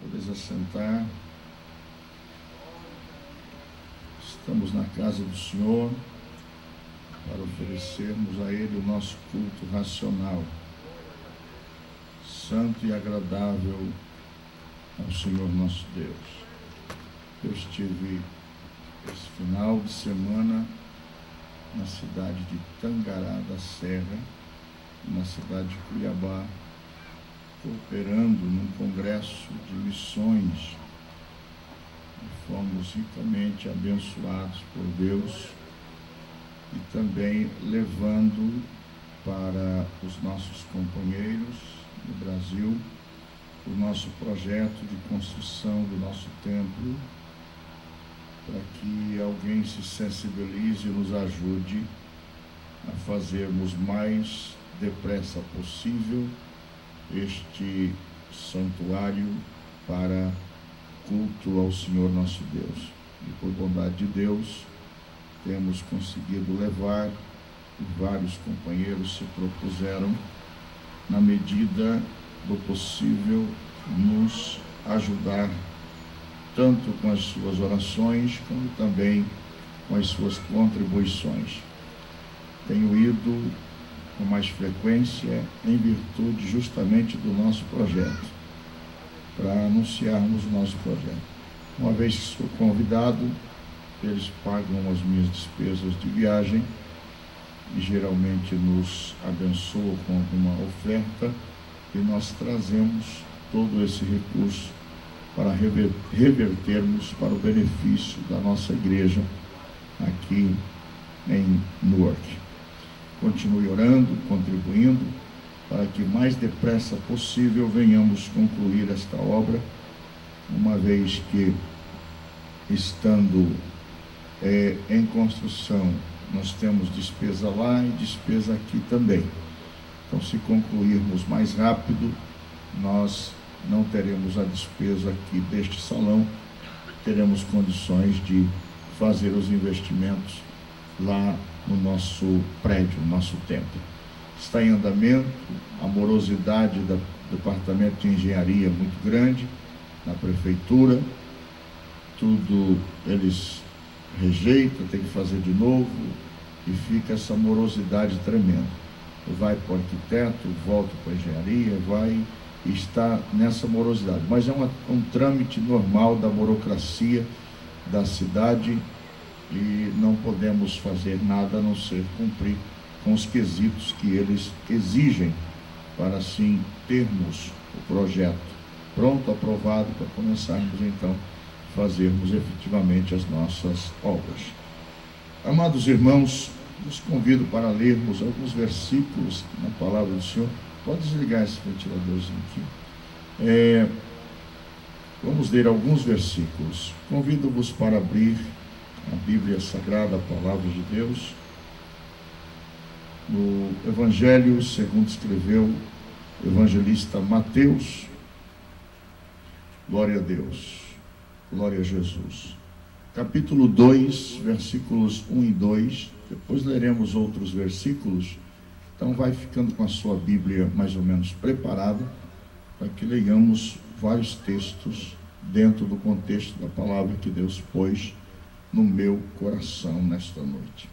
Podes assentar. Estamos na casa do Senhor para oferecermos a Ele o nosso culto racional, santo e agradável ao Senhor nosso Deus. Eu estive esse final de semana na cidade de Tangará da Serra, na cidade de Cuiabá, cooperando num congresso de missões. E fomos ricamente abençoados por Deus e também levando para os nossos companheiros no Brasil o nosso projeto de construção do nosso templo, para que alguém se sensibilize e nos ajude a fazermos mais depressa possível este santuário para culto ao Senhor nosso Deus. E por bondade de Deus, temos conseguido levar, e vários companheiros se propuseram, na medida do possível, nos ajudar, tanto com as suas orações, como também com as suas contribuições. Tenho ido com mais frequência em virtude justamente do nosso projeto, para anunciarmos o nosso projeto. Uma vez que sou convidado, eles pagam as minhas despesas de viagem e geralmente nos abençoam com alguma oferta, e nós trazemos todo esse recurso para revertermos para o benefício da nossa igreja aqui em Newark. Continue orando, contribuindo, para que mais depressa possível venhamos concluir esta obra, uma vez que, estando em construção, nós temos despesa lá e despesa aqui também. Então, se concluirmos mais rápido, nós não teremos a despesa aqui deste salão, teremos condições de fazer os investimentos lá no nosso prédio, no nosso templo. Está em andamento, a morosidade do departamento de engenharia muito grande, na prefeitura, tudo eles rejeitam, tem que fazer de novo, e fica essa morosidade tremenda. Vai para o arquiteto, volta para a engenharia, vai e está nessa morosidade. Mas é um trâmite normal da burocracia da cidade, e não podemos fazer nada a não ser cumprir com os quesitos que eles exigem, para assim termos o projeto pronto, aprovado, para começarmos então a fazermos efetivamente as nossas obras. Amados irmãos, os convido para lermos alguns versículos na palavra do Senhor. Pode desligar esse ventiladorzinho aqui. Vamos ler alguns versículos. Convido-vos para abrir a Bíblia Sagrada, a palavra de Deus, no Evangelho segundo escreveu o evangelista Mateus. Glória a Deus, glória a Jesus. Capítulo 2, versículos 1 e 2, depois leremos outros versículos, então vai ficando com a sua Bíblia mais ou menos preparada, para que leiamos vários textos dentro do contexto da palavra que Deus pôs no meu coração nesta noite.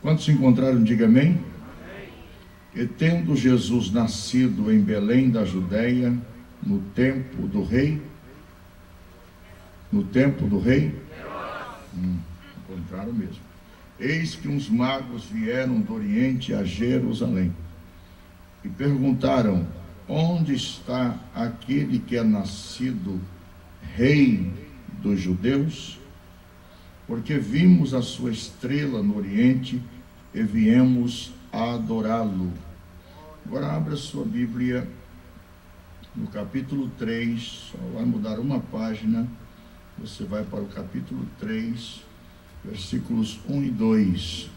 Quando se encontraram, diga amém. Amém. E tendo Jesus nascido em Belém da Judeia, no tempo do rei, encontraram mesmo. Eis que uns magos vieram do Oriente a Jerusalém e perguntaram: onde está aquele que é nascido rei dos judeus? Porque vimos a sua estrela no Oriente e viemos a adorá-lo. Agora abra sua Bíblia no capítulo 3, só vai mudar uma página, você vai para o capítulo 3, versículos 1 e 2.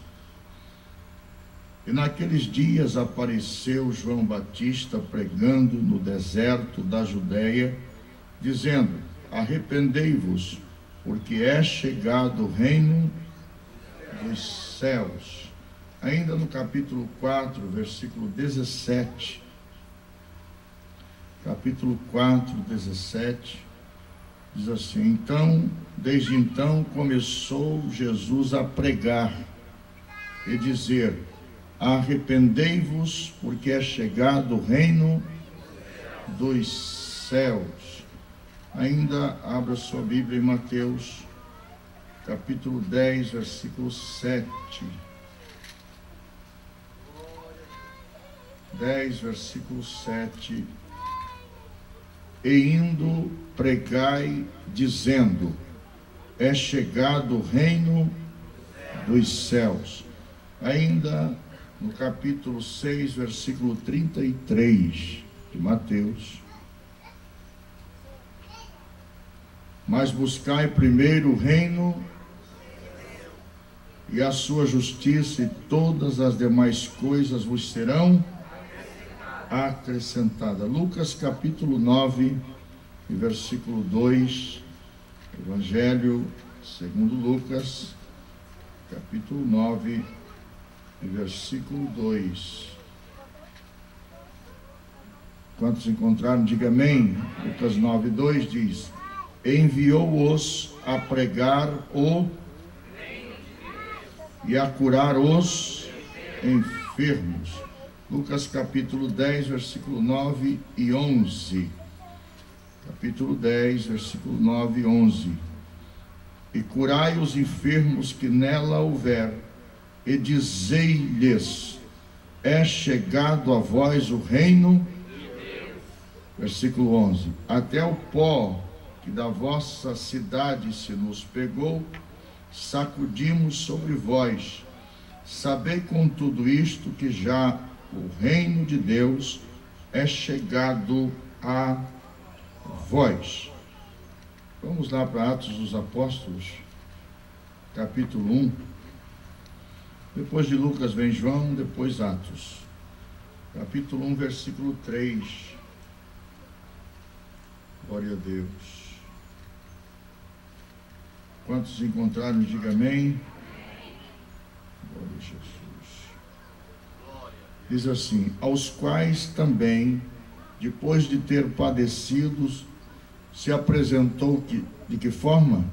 E naqueles dias apareceu João Batista pregando no deserto da Judeia, dizendo: arrependei-vos, porque é chegado o reino dos céus. Ainda no capítulo 4, versículo 17, capítulo 4, 17, diz assim: então, desde então, começou Jesus a pregar e dizer: arrependei-vos, porque é chegado o reino dos céus. Ainda abra sua Bíblia em Mateus, capítulo 10, versículo 7. 10, versículo 7. E indo, pregai, dizendo: é chegado o reino dos céus. Ainda no capítulo 6, versículo 33 de Mateus: mas buscai primeiro o reino e a sua justiça, e todas as demais coisas vos serão acrescentada. Lucas capítulo 9, versículo 2, Evangelho segundo Lucas, capítulo 9, versículo 2. Quantos encontraram, diga amém. Lucas 9, 2 diz: enviou-os a pregar o e a curar os enfermos. Lucas capítulo 10, versículo 9 e 11. Capítulo 10, versículo 9 e 11. E curai os enfermos que nela houver, e dizei-lhes: é chegado a vós o reino. Versículo 11. Até o pó que da vossa cidade se nos pegou, sacudimos sobre vós. Sabei com tudo isto que já o reino de Deus é chegado a vós. Vamos lá para Atos dos Apóstolos, capítulo 1. Depois de Lucas vem João, depois Atos. Capítulo 1, versículo 3. Glória a Deus. Quantos encontraram, diga amém. Glória a Jesus. Diz assim: aos quais também, depois de ter padecido, se apresentou, de que forma?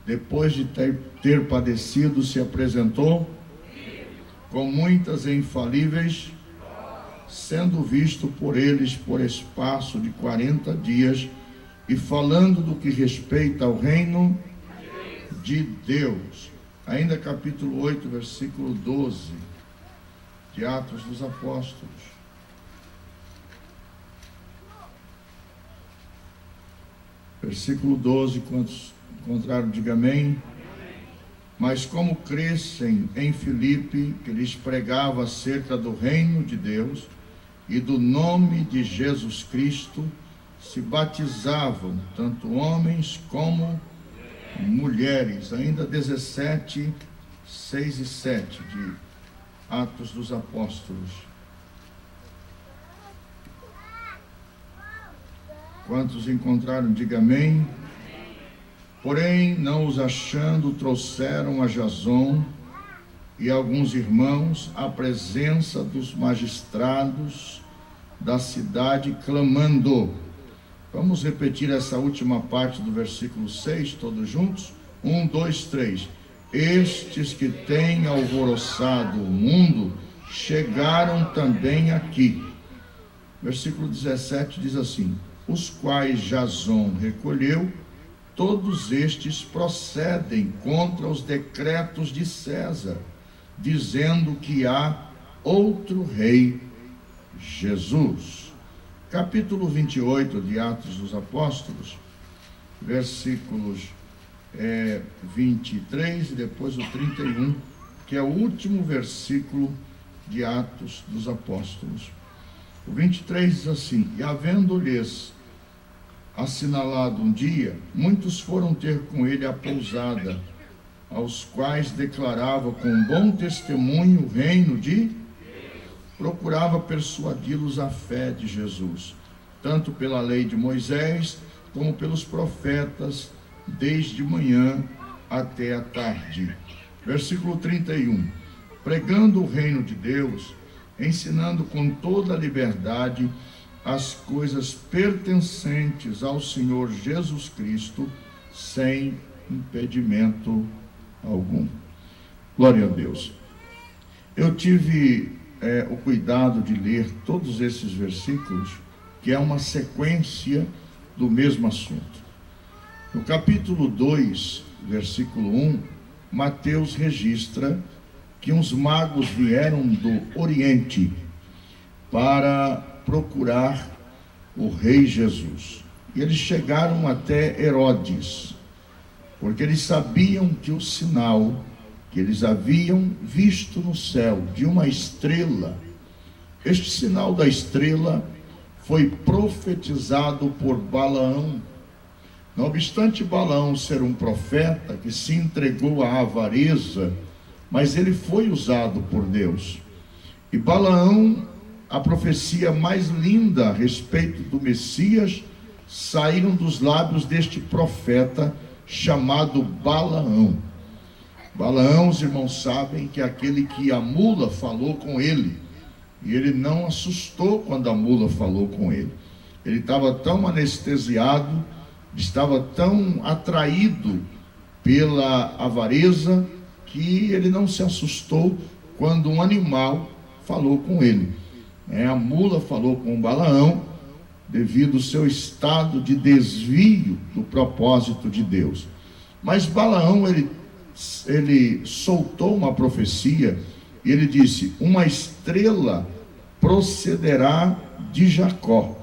Depois de ter padecido, se apresentou com muitas e infalíveis, sendo visto por eles por espaço de 40 dias, e falando do que respeita ao reino de Deus. Ainda capítulo 8, versículo 12, de Atos dos Apóstolos. Versículo 12, quantos encontraram, diga amém. Mas como crescem em Filipe, que lhes pregava acerca do reino de Deus e do nome de Jesus Cristo, se batizavam tanto homens como mulheres. Ainda 17, 6 e 7 de Atos dos Apóstolos. Quantos encontraram, diga amém. Porém, não os achando, trouxeram a Jason e alguns irmãos à presença dos magistrados da cidade, clamando. Vamos repetir essa última parte do versículo 6, todos juntos? 1, 2, 3. Estes que têm alvoroçado o mundo chegaram também aqui. Versículo 17 diz assim: os quais Jason recolheu, todos estes procedem contra os decretos de César, dizendo que há outro rei, Jesus. Capítulo 28 de Atos dos Apóstolos, versículos 23 e depois o 31, que é o último versículo de Atos dos Apóstolos. O 23 diz assim: e havendo-lhes assinalado um dia, muitos foram ter com ele a pousada, aos quais declarava com bom testemunho o reino de Deus. Procurava persuadi-los à fé de Jesus, tanto pela lei de Moisés, como pelos profetas, desde manhã até a tarde. Versículo 31. Pregando o reino de Deus, ensinando com toda a liberdade as coisas pertencentes ao Senhor Jesus Cristo sem impedimento algum. Glória a Deus. Eu tive o cuidado de ler todos esses versículos, que é uma sequência do mesmo assunto. No capítulo 2, versículo 1, Mateus registra que uns magos vieram do Oriente para procurar o rei Jesus. E eles chegaram até Herodes, porque eles sabiam que o sinal que eles haviam visto no céu de uma estrela, este sinal da estrela foi profetizado por Balaão. Não obstante Balaão ser um profeta que se entregou à avareza, mas ele foi usado por Deus. E Balaão, a profecia mais linda a respeito do Messias, saíram dos lábios deste profeta chamado Balaão. Balaão, os irmãos sabem que é aquele que a mula falou com ele, e ele não assustou quando a mula falou com ele. Ele estava tão anestesiado, estava tão atraído pela avareza, que ele não se assustou quando um animal falou com ele. A mula falou com Balaão, devido ao seu estado de desvio do propósito de Deus. Mas Balaão, ele soltou uma profecia, e ele disse: uma estrela procederá de Jacó,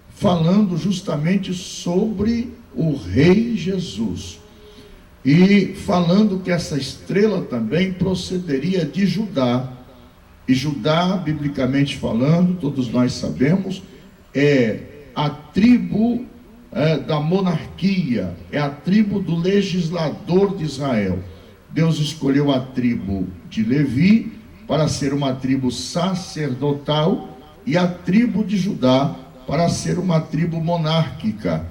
falando justamente sobre o rei Jesus, e falando que essa estrela também procederia de Judá. E Judá, biblicamente falando, todos nós sabemos, é a tribo da monarquia, é a tribo do legislador de Israel. Deus escolheu a tribo de Levi para ser uma tribo sacerdotal, e a tribo de Judá para ser uma tribo monárquica.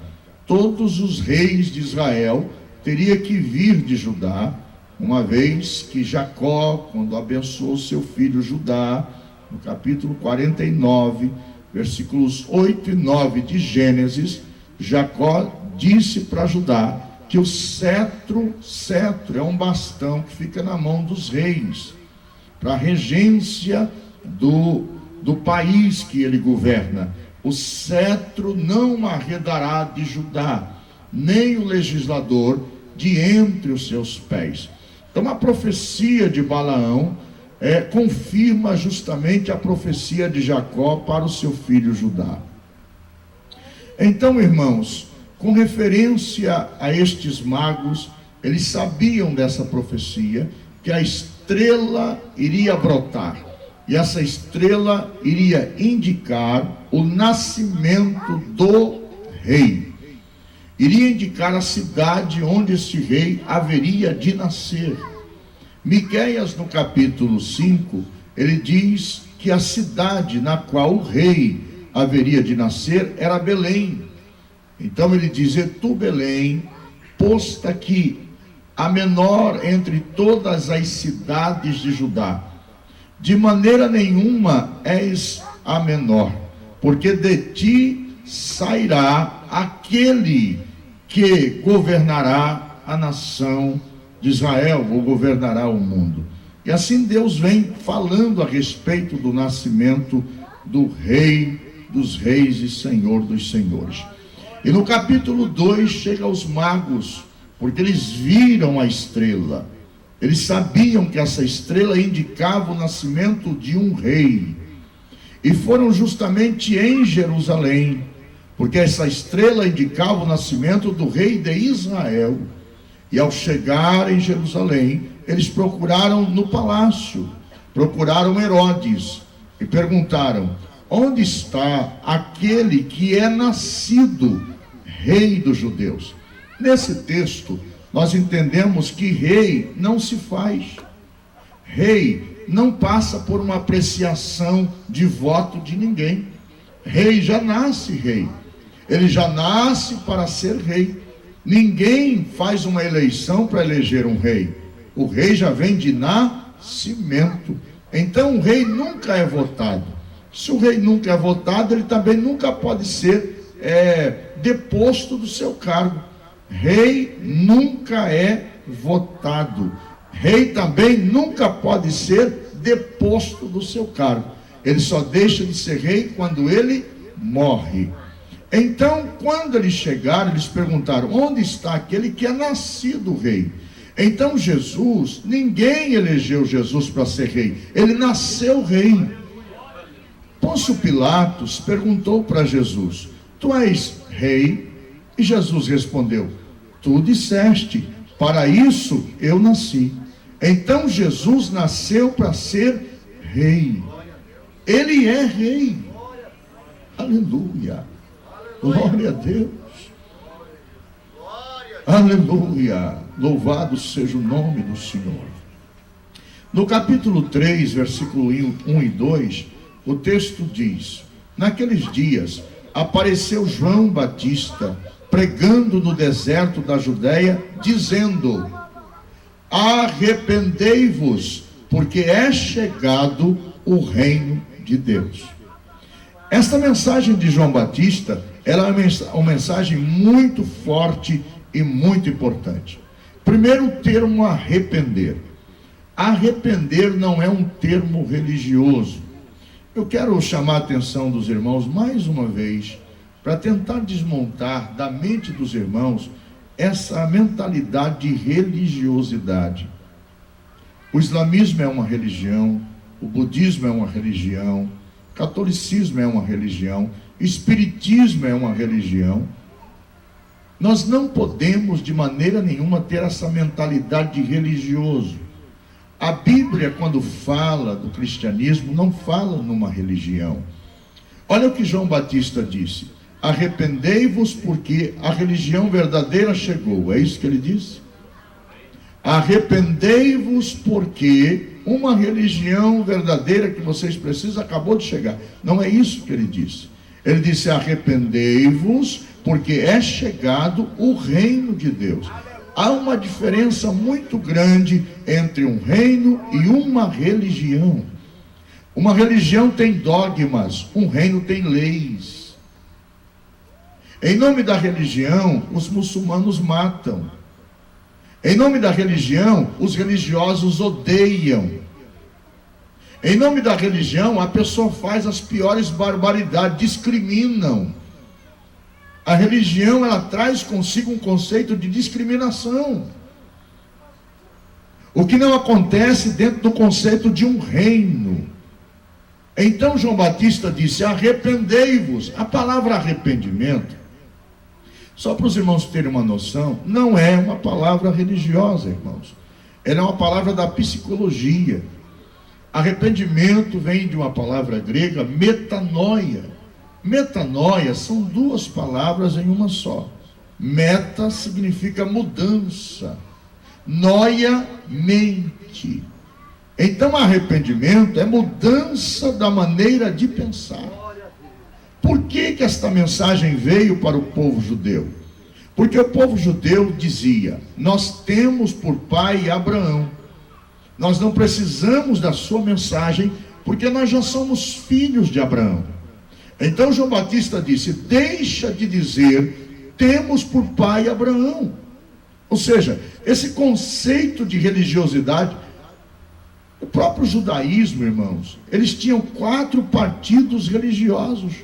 Todos os reis de Israel teriam que vir de Judá, uma vez que Jacó, quando abençoou seu filho Judá, no capítulo 49, versículos 8 e 9 de Gênesis, Jacó disse para Judá que o cetro é um bastão que fica na mão dos reis, para a regência do país que ele governa. O cetro não arredará de Judá, nem o legislador de entre os seus pés. Então a profecia de Balaão confirma justamente a profecia de Jacó para o seu filho Judá. Então, irmãos, com referência a estes magos, eles sabiam dessa profecia, que a estrela iria brotar, e essa estrela iria indicar o nascimento do rei, iria indicar a cidade onde este rei haveria de nascer. Miqueias, no capítulo 5, ele diz que a cidade na qual o rei haveria de nascer era Belém. Então ele diz: e tu, Belém, posta aqui, a menor entre todas as cidades de Judá, de maneira nenhuma és a menor, porque de ti sairá aquele que governará a nação de Israel, ou governará o mundo. E assim Deus vem falando a respeito do nascimento do Rei dos Reis e Senhor dos Senhores. E no capítulo 2 chega aos magos, porque eles viram a estrela. Eles sabiam que essa estrela indicava o nascimento de um rei. E foram justamente em Jerusalém, porque essa estrela indicava o nascimento do rei de Israel. E ao chegar em Jerusalém, eles procuraram no palácio, procuraram Herodes e perguntaram: onde está aquele que é nascido rei dos judeus? Nesse texto, nós entendemos que rei não se faz. Rei não passa por uma apreciação de voto de ninguém. Rei já nasce rei. Ele já nasce para ser rei. Ninguém faz uma eleição para eleger um rei. O rei já vem de nascimento. Então o rei nunca é votado. Se o rei nunca é votado, ele também nunca pode ser deposto do seu cargo. Rei nunca é votado. Rei também nunca pode ser deposto do seu cargo. Ele só deixa de ser rei quando ele morre. Então, quando eles chegaram, eles perguntaram: onde está aquele que é nascido rei? Então Jesus, ninguém elegeu Jesus para ser rei, ele nasceu rei. Pôncio Pilatos perguntou para Jesus: tu és rei? E Jesus respondeu: tu disseste, para isso eu nasci. Então Jesus nasceu para ser rei. Ele é rei. Aleluia. Glória a Deus. Aleluia. Louvado seja o nome do Senhor. No capítulo 3, versículo 1 e 2, o texto diz: naqueles dias apareceu João Batista pregando no deserto da Judéia, dizendo: arrependei-vos, porque é chegado o reino de Deus. Esta mensagem de João Batista, ela é uma mensagem muito forte e muito importante. Primeiro, o termo arrepender. Arrepender não é um termo religioso. Eu quero chamar a atenção dos irmãos mais uma vez, para tentar desmontar da mente dos irmãos essa mentalidade de religiosidade. O islamismo é uma religião, o budismo é uma religião, o catolicismo é uma religião, o espiritismo é uma religião. Nós não podemos de maneira nenhuma ter essa mentalidade de religioso. A Bíblia, quando fala do cristianismo, não fala numa religião. Olha o que João Batista disse: arrependei-vos, porque a religião verdadeira chegou. É isso que ele disse? Arrependei-vos, porque uma religião verdadeira que vocês precisam acabou de chegar. Não é isso que ele disse. Ele disse: arrependei-vos, porque é chegado o reino de Deus. Há uma diferença muito grande entre um reino e uma religião. Uma religião tem dogmas, um reino tem leis. Em nome da religião, os muçulmanos matam. Em nome da religião, os religiosos odeiam. Em nome da religião, a pessoa faz as piores barbaridades, discriminam. A religião, ela traz consigo um conceito de discriminação. O que não acontece dentro do conceito de um reino. Então João Batista disse: arrependei-vos. A palavra arrependimento, só para os irmãos terem uma noção, não é uma palavra religiosa, irmãos. Ela é uma palavra da psicologia. Arrependimento vem de uma palavra grega, metanoia. Metanoia são duas palavras em uma só. Meta significa mudança. Noia, mente. Então arrependimento é mudança da maneira de pensar. Por que esta mensagem veio para o povo judeu? Porque o povo judeu dizia: nós temos por pai Abraão. Nós não precisamos da sua mensagem, porque nós já somos filhos de Abraão. Então João Batista disse: deixa de dizer temos por pai Abraão. Ou seja, esse conceito de religiosidade, o próprio judaísmo, irmãos, eles tinham 4 partidos religiosos.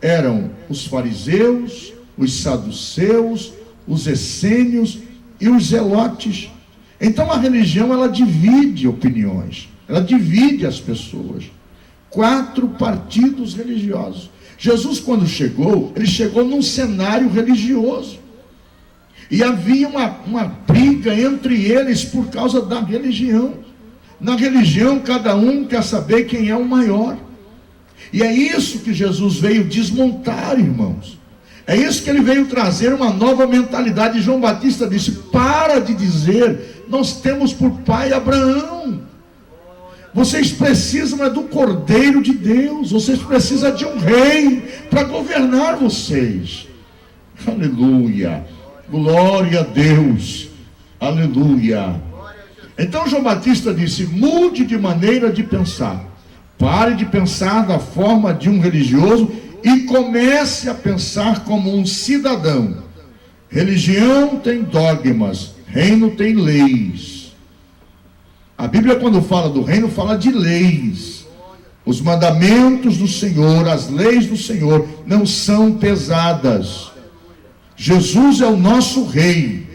Eram os fariseus, os saduceus, os essênios e os zelotes. Então a religião, ela divide opiniões, ela divide as pessoas. 4 partidos religiosos. Jesus, quando chegou, ele chegou num cenário religioso. E havia uma briga entre eles por causa da religião. Na religião, cada um quer saber quem é o maior. E é isso que Jesus veio desmontar, irmãos. É isso que ele veio trazer, uma nova mentalidade. João Batista disse: para de dizer nós temos por pai Abraão. Vocês precisam do Cordeiro de Deus. Vocês precisam de um rei para governar vocês. Aleluia. Glória a Deus. Aleluia. Então João Batista disse: mude de maneira de pensar. Pare de pensar da forma de um religioso e comece a pensar como um cidadão. Religião tem dogmas, reino tem leis. A Bíblia, quando fala do reino, fala de leis. Os mandamentos do Senhor, as leis do Senhor não são pesadas. Jesus é o nosso rei.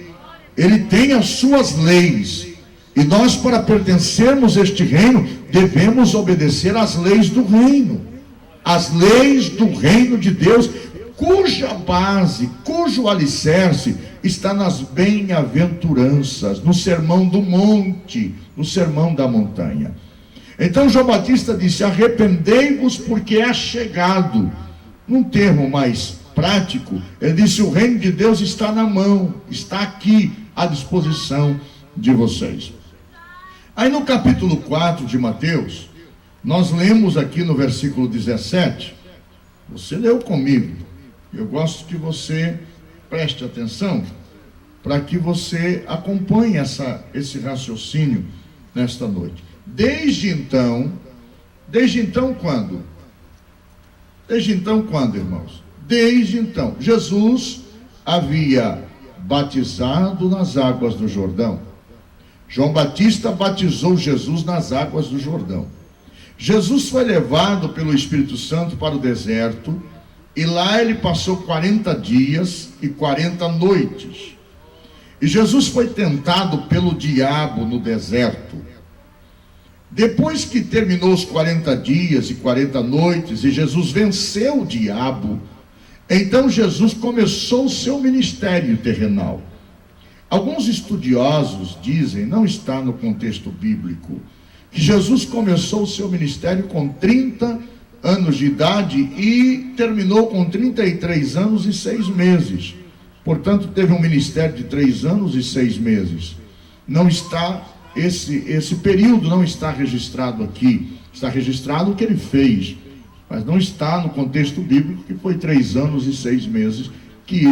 Ele tem as suas leis. E nós, para pertencermos a este reino, devemos obedecer às leis do reino. As leis do reino de Deus, cuja base, cujo alicerce está nas bem-aventuranças, no sermão do monte, no sermão da montanha. Então João Batista disse: arrependei-vos, porque é chegado. Num termo mais prático, ele disse: o reino de Deus está na mão, está aqui à disposição de vocês. Aí no capítulo 4 de Mateus, nós lemos aqui no versículo 17, você leu comigo, eu gosto que você preste atenção, para que você acompanhe esse raciocínio nesta noite. Desde então quando? Desde então quando, irmãos? Desde então, Jesus havia batizado nas águas do Jordão. João Batista batizou Jesus nas águas do Jordão. Jesus foi levado pelo Espírito Santo para o deserto, e lá ele passou 40 dias e 40 noites. E Jesus foi tentado pelo diabo no deserto. Depois que terminou os 40 dias e 40 noites, e Jesus venceu o diabo, então Jesus começou o seu ministério terrenal. Alguns estudiosos dizem, não está no contexto bíblico, que Jesus começou o seu ministério com 30 anos de idade e terminou com 33 anos e 6 meses. Portanto, teve um ministério de 3 anos e 6 meses. Não está, esse período não está registrado aqui. Está registrado o que ele fez, mas não está no contexto bíblico que foi 3 anos e 6 meses que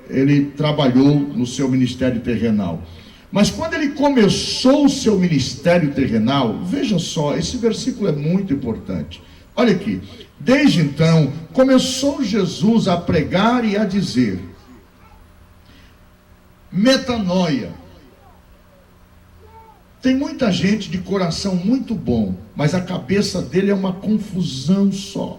ele trabalhou no seu ministério terrenal. Mas quando ele começou o seu ministério terrenal, veja só, esse versículo é muito importante. Olha aqui, desde então, começou Jesus a pregar e a dizer: metanoia. Tem muita gente de coração muito bom, mas a cabeça dele é uma confusão só.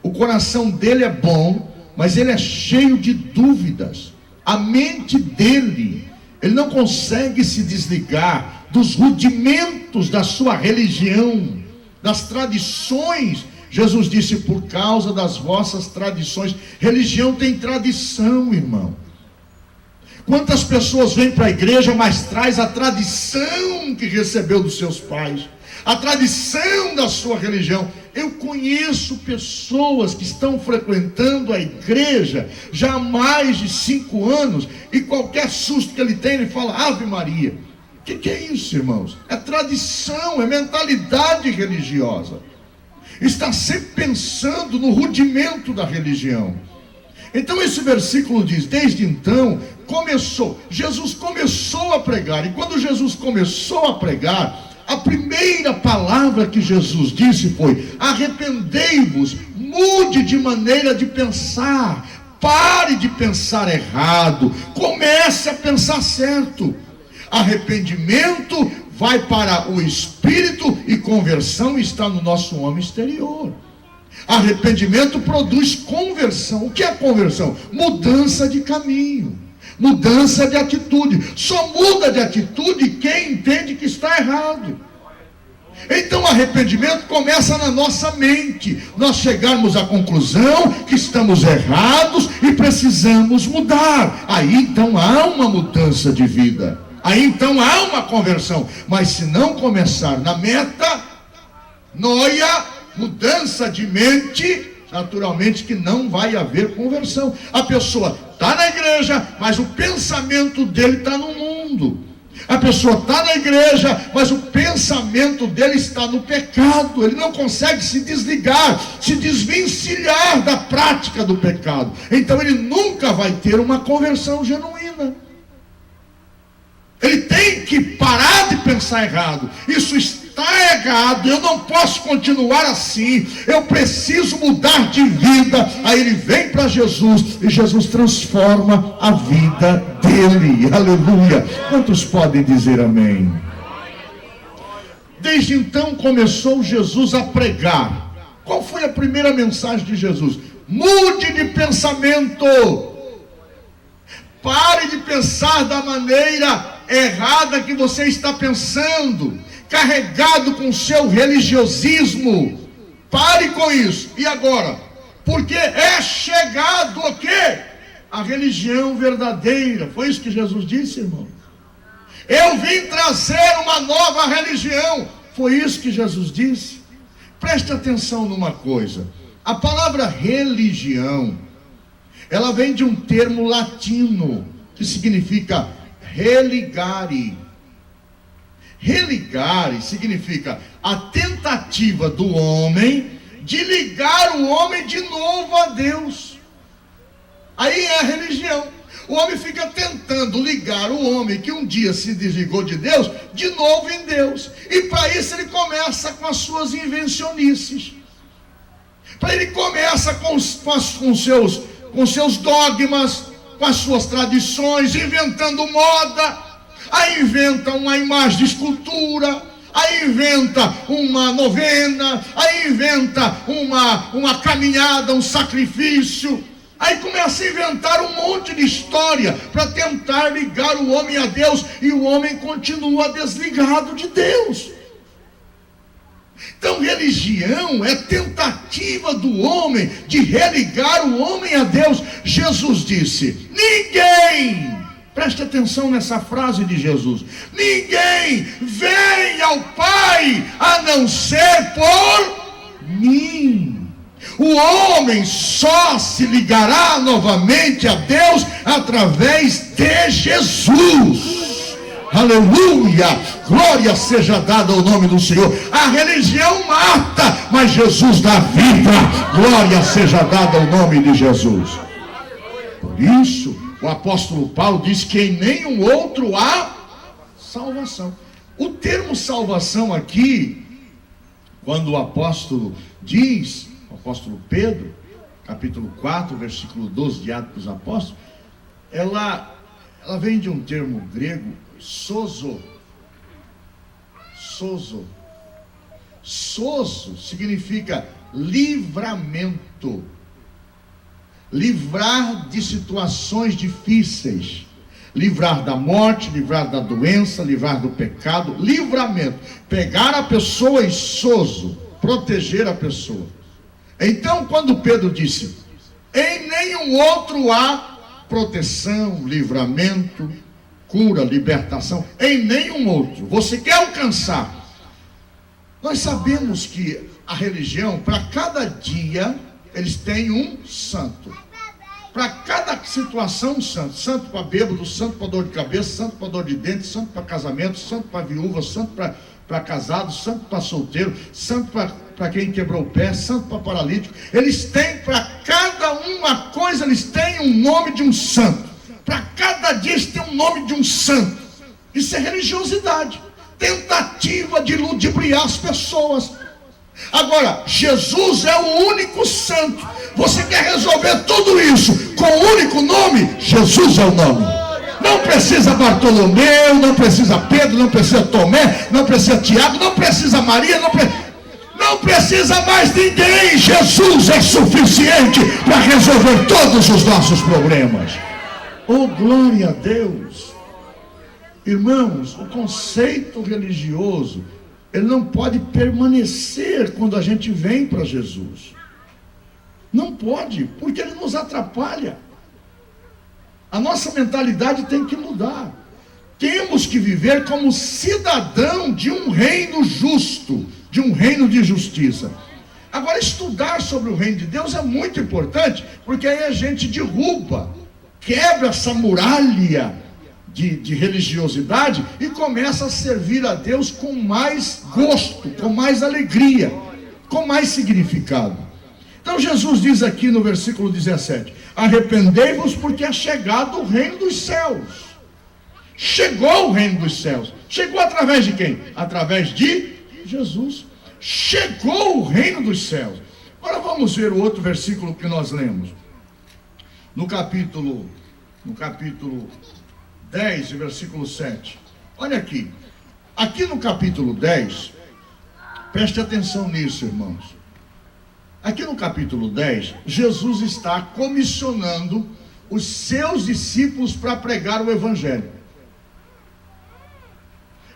O coração dele é bom, mas ele é cheio de dúvidas. A mente dele, ele não consegue se desligar dos rudimentos da sua religião, das tradições. Jesus disse: por causa das vossas tradições. Religião tem tradição, irmão. Quantas pessoas vêm para a igreja, mas traz a tradição que recebeu dos seus pais, a tradição da sua religião. Eu conheço pessoas que estão frequentando a igreja já há mais de 5 anos, e qualquer susto que ele tem, ele fala Ave Maria. O que é isso, irmãos? É tradição, é mentalidade religiosa. Está sempre pensando no rudimento da religião. Então esse versículo diz: desde então Jesus começou a pregar. E quando Jesus começou a pregar, a primeira palavra que Jesus disse foi: arrependei-vos, mude de maneira de pensar, pare de pensar errado, comece a pensar certo. Arrependimento vai para o espírito e conversão está no nosso homem exterior. Arrependimento produz conversão. O que é conversão? Mudança de caminho, mudança de atitude. Só muda de atitude quem entende que está errado. Então o arrependimento começa na nossa mente. Nós chegarmos à conclusão que estamos errados e precisamos mudar. Aí então há uma mudança de vida. Aí então há uma conversão. Mas se não começar na meta, noia, mudança de mente, naturalmente que não vai haver conversão. A pessoa está na igreja, mas o pensamento dele está no mundo. A pessoa está na igreja, mas o pensamento dele está no pecado. Ele não consegue se desligar, se desvencilhar da prática do pecado. Então ele nunca vai ter uma conversão genuína. Ele tem que parar de pensar errado. Isso está errado, eu não posso continuar assim, eu preciso mudar de vida. Aí ele vem para Jesus e Jesus transforma a vida dele. Aleluia. Quantos podem dizer amém? Desde então começou Jesus a pregar. Qual foi a primeira mensagem de Jesus? Mude de pensamento. Pare de pensar da maneira errada que você está pensando, carregado com seu religiosismo. Pare com isso. E agora? Porque é chegado o quê? A religião verdadeira. Foi isso que Jesus disse, irmão. Eu vim trazer uma nova religião. Foi isso que Jesus disse. Preste atenção numa coisa. A palavra religião, ela vem de um termo latino, que significa religare. Religare significa a tentativa do homem de ligar o homem de novo a Deus. Aí é a religião. O homem fica tentando ligar o homem que um dia se desligou de Deus, de novo em Deus. E para isso ele começa com as suas invencionices. Ele começa com seus dogmas, com as suas tradições, inventando moda. Aí inventa uma imagem de escultura, aí inventa uma novena, aí inventa uma caminhada, um sacrifício. Aí começa a inventar um monte de história para tentar ligar o homem a Deus, e o homem continua desligado de Deus. Então religião é tentativa do homem de religar o homem a Deus. Jesus disse: ninguém, preste atenção nessa frase de Jesus, ninguém vem ao Pai a não ser por mim. O homem só se ligará novamente a Deus através de Jesus. Aleluia, glória seja dada ao nome do Senhor. A religião mata, mas Jesus dá vida. Glória seja dada ao nome de Jesus. Por isso o apóstolo Paulo diz que em nenhum outro há salvação. O termo salvação aqui, quando o apóstolo diz, o apóstolo Pedro, capítulo 4, versículo 12 de Atos dos Apóstolos, ela vem de um termo grego, sozo. Sozo significa livramento, livrar de situações difíceis, livrar da morte, livrar da doença, livrar do pecado, livramento, pegar a pessoa em sozo, proteger a pessoa. Então, quando Pedro disse, em nenhum outro há proteção, livramento, cura, libertação, em nenhum outro. Você quer alcançar? Nós sabemos que a religião, para cada dia, eles têm um santo. Para cada situação, um santo. Santo para bêbado, santo para dor de cabeça, santo para dor de dente, santo para casamento, santo para viúva, santo para casado, santo para solteiro, santo para quem quebrou o pé, santo para paralítico. Eles têm, para cada uma coisa, eles têm um nome de um santo. Para cada dia eles têm um nome de um santo. Isso é religiosidade, tentativa de ludibriar as pessoas. Agora, Jesus é o único santo. Você quer resolver tudo isso com o único nome? Jesus é o nome. Não precisa Bartolomeu, não precisa Pedro, não precisa Tomé, não precisa Tiago, não precisa Maria, não precisa mais ninguém. Jesus é suficiente para resolver todos os nossos problemas. Oh, glória a Deus. Irmãos, o conceito religioso, ele não pode permanecer quando a gente vem para Jesus. Não pode, porque ele nos atrapalha. A nossa mentalidade tem que mudar. Temos que viver como cidadão de um reino justo, de um reino de justiça. Agora, estudar sobre o reino de Deus é muito importante, porque aí a gente derruba, quebra essa muralha de religiosidade e começa a servir a Deus com mais gosto, com mais alegria, com mais significado. Então Jesus diz aqui no versículo 17: arrependei-vos, porque é chegado o reino dos céus. Chegou o reino dos céus. Chegou através de quem? Através de Jesus. Chegou o reino dos céus. Agora vamos ver o outro versículo que nós lemos. No capítulo 10, versículo 7. Olha aqui. Aqui no capítulo 10, preste atenção nisso, irmãos. Aqui no capítulo 10, Jesus está comissionando os seus discípulos para pregar o evangelho.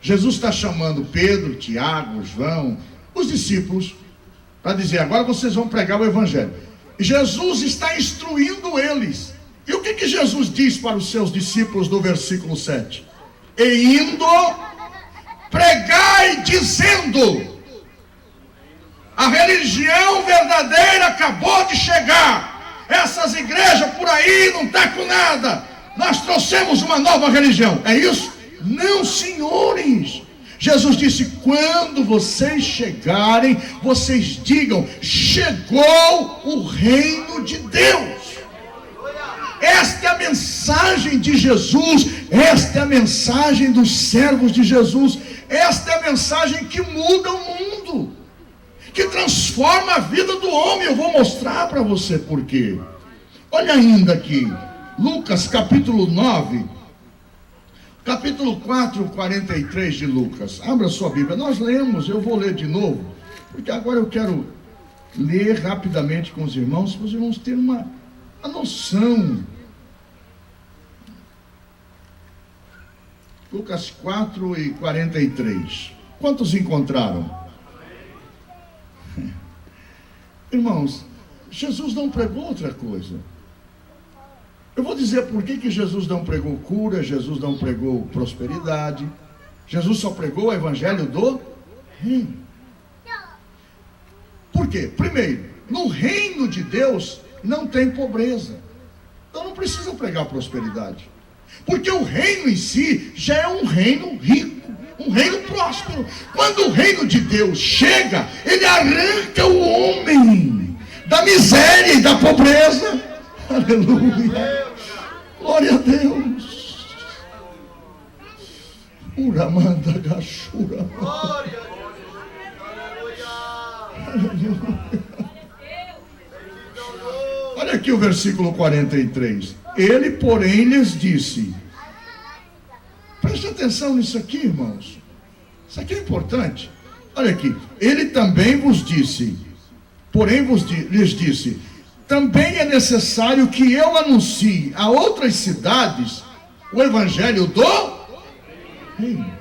Jesus está chamando Pedro, Tiago, João, os discípulos, para dizer: agora vocês vão pregar o evangelho. Jesus está instruindo eles. E o que Jesus diz para os seus discípulos no versículo 7? E indo, pregai dizendo: a religião verdadeira acabou de chegar. Essas igrejas por aí não estão com nada. Nós trouxemos uma nova religião. É isso? Não, senhores. Jesus disse: quando vocês chegarem, vocês digam: chegou o reino de Deus. Esta é a mensagem de Jesus. Esta é a mensagem dos servos de Jesus. Esta é a mensagem que muda o mundo, que transforma a vida do homem. Eu vou mostrar para você por quê. Olha ainda aqui, Lucas capítulo 9, capítulo 4, 43 de Lucas. Abra sua Bíblia. Nós lemos, eu vou ler de novo, porque agora eu quero ler rapidamente com os irmãos, para os irmãos terem uma noção. Lucas 4 e 43. Quantos encontraram? Irmãos, Jesus não pregou outra coisa. Eu vou dizer por que Jesus não pregou cura, Jesus não pregou prosperidade. Jesus só pregou o evangelho do reino. Por quê? Primeiro, no reino de Deus não tem pobreza. Então não precisa pregar prosperidade. Porque o reino em si já é um reino rico, um reino próspero. Quando o reino de Deus chega, ele arranca o homem da miséria e da pobreza. Aleluia. Glória a Deus. Uramanda gachura. Aleluia. Olha aqui o versículo 43. Ele, porém, lhes disse. Preste atenção nisso aqui, irmãos. Isso aqui é importante. Olha aqui. Ele também vos disse. Porém, lhes disse: também é necessário que eu anuncie a outras cidades o evangelho do reino.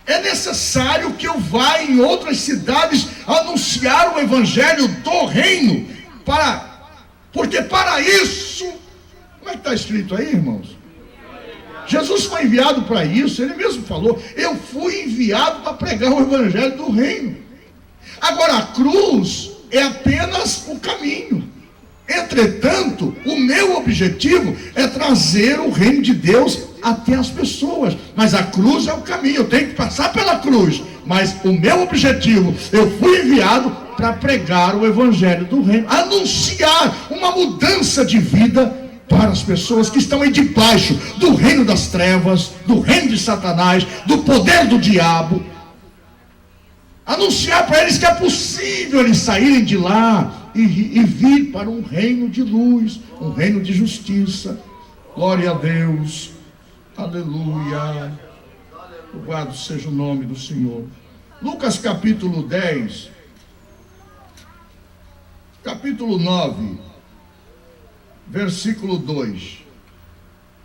É necessário que eu vá em outras cidades anunciar o evangelho do reino, porque para isso, como é que está escrito aí, irmãos? Jesus foi enviado para isso. Ele mesmo falou: eu fui enviado para pregar o evangelho do reino. Agora, a cruz é apenas o caminho. Entretanto, o meu objetivo é trazer o reino de Deus até as pessoas. Mas a cruz é o caminho, eu tenho que passar pela cruz. Mas o meu objetivo, eu fui enviado para pregar o evangelho do reino, anunciar uma mudança de vida para as pessoas que estão aí debaixo do reino das trevas, do reino de Satanás, do poder do diabo. Anunciar para eles que é possível eles saírem de lá e vir para um reino de luz, um reino de justiça. Glória a Deus. Aleluia. Louvado seja o nome do Senhor. Lucas capítulo 10, capítulo 9, versículo 2.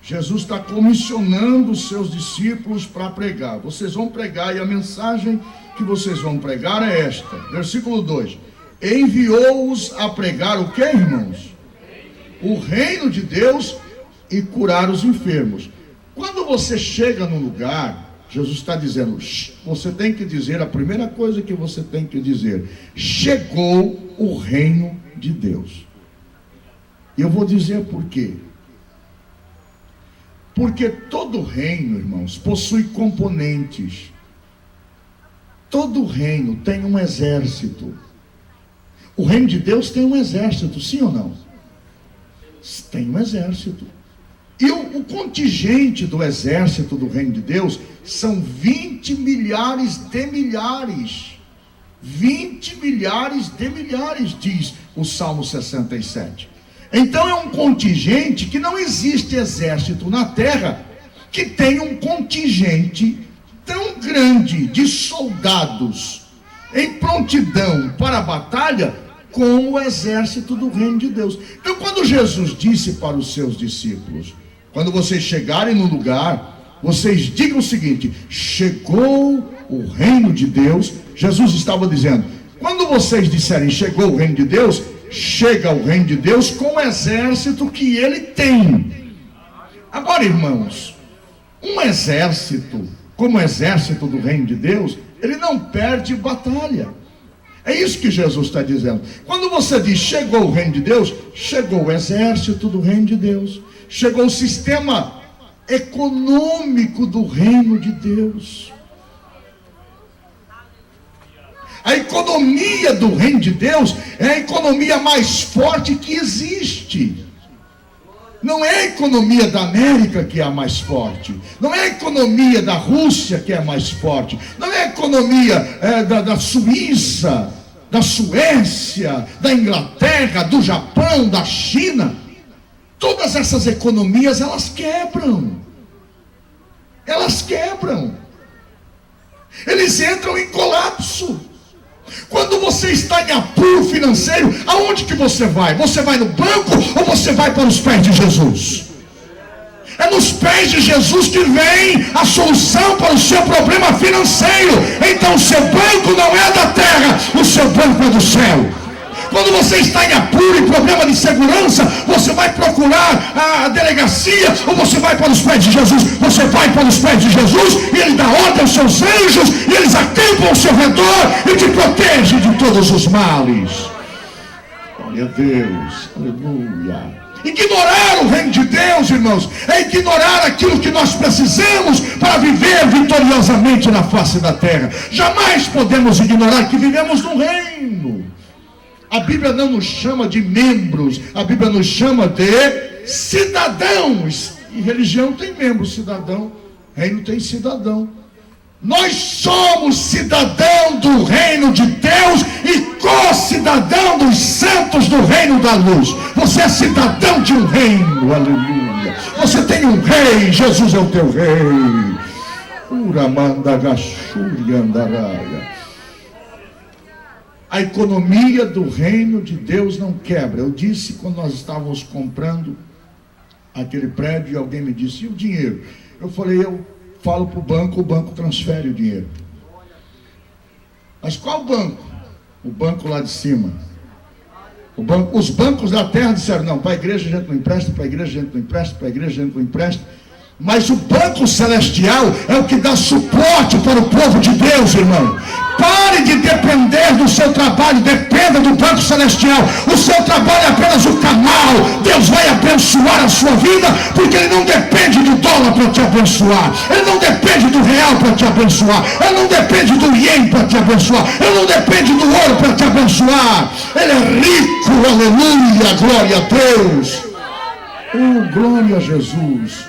Jesus está comissionando os seus discípulos para pregar. Vocês vão pregar, e a mensagem que vocês vão pregar é esta. Versículo 2. Enviou-os a pregar o que, irmãos? O reino de Deus e curar os enfermos. Quando você chega num lugar, Jesus está dizendo, você tem que dizer, a primeira coisa que você tem que dizer: chegou o reino de Deus. E eu vou dizer por quê. Porque todo reino, irmãos, possui componentes. Todo reino tem um exército. O reino de Deus tem um exército, sim ou não? Tem um exército. E o contingente do exército do reino de Deus são 20 milhares de milhares. 20 milhares de milhares, diz o Salmo 67. Então é um contingente que não existe exército na terra que tenha um contingente tão grande de soldados em prontidão para a batalha como o exército do reino de Deus. Então, quando Jesus disse para os seus discípulos: quando vocês chegarem no lugar, vocês digam o seguinte: chegou o reino de Deus. Jesus estava dizendo: quando vocês disserem chegou o reino de Deus, chega o reino de Deus com o exército que ele tem. Agora, irmãos, um exército como o exército do reino de Deus, ele não perde batalha. É isso que Jesus está dizendo. Quando você diz chegou o reino de Deus, chegou o exército do reino de Deus, chegou o sistema econômico do reino de Deus. A economia do reino de Deus é a economia mais forte que existe. Não é a economia da América que é a mais forte, não é a economia da Rússia que é a mais forte, não é a economia da Suíça, da Suécia, da Inglaterra, do Japão, da China. Todas essas economias, elas quebram. Elas quebram. Eles entram em colapso. Quando você está em apuro financeiro, aonde que você vai? Você vai no banco ou você vai para os pés de Jesus? É nos pés de Jesus que vem a solução para o seu problema financeiro. Então o seu banco não é da terra, o seu banco é do céu. Quando você está em apuro e problema de segurança, você vai procurar a delegacia ou você vai para os pés de Jesus? Você vai para os pés de Jesus e Ele dá ordem aos seus anjos e eles acampam ao seu redor e te protegem de todos os males. Glória a Deus, aleluia. Ignorar o reino de Deus, irmãos, é ignorar aquilo que nós precisamos para viver vitoriosamente na face da terra. Jamais podemos ignorar que vivemos no reino. A Bíblia não nos chama de membros, a Bíblia nos chama de cidadãos. E religião tem membro, cidadão, reino tem cidadão. Nós somos cidadão do reino de Deus e co-cidadão dos santos do reino da luz. Você é cidadão de um reino, aleluia. Você tem um rei, Jesus é o teu rei. Uramandagashuri andaraia. A economia do reino de Deus não quebra. Eu disse quando nós estávamos comprando aquele prédio e alguém me disse: e o dinheiro? Eu falei: eu falo para o banco transfere o dinheiro. Mas qual banco? O banco lá de cima. Os bancos da terra disseram: não, para a igreja a gente não empresta, para a igreja a gente não empresta, para a igreja a gente não empresta. Mas o banco celestial é o que dá suporte para o povo de Deus, irmão. Pare de depender do seu trabalho, dependa do banco celestial. O seu trabalho é apenas o canal. Deus vai abençoar a sua vida, porque Ele não depende do dólar para te abençoar, Ele não depende do real para te abençoar, Ele não depende do ien para te abençoar, Ele não depende do ouro para te abençoar. Ele é rico, aleluia, glória a Deus. Oh, glória a Jesus.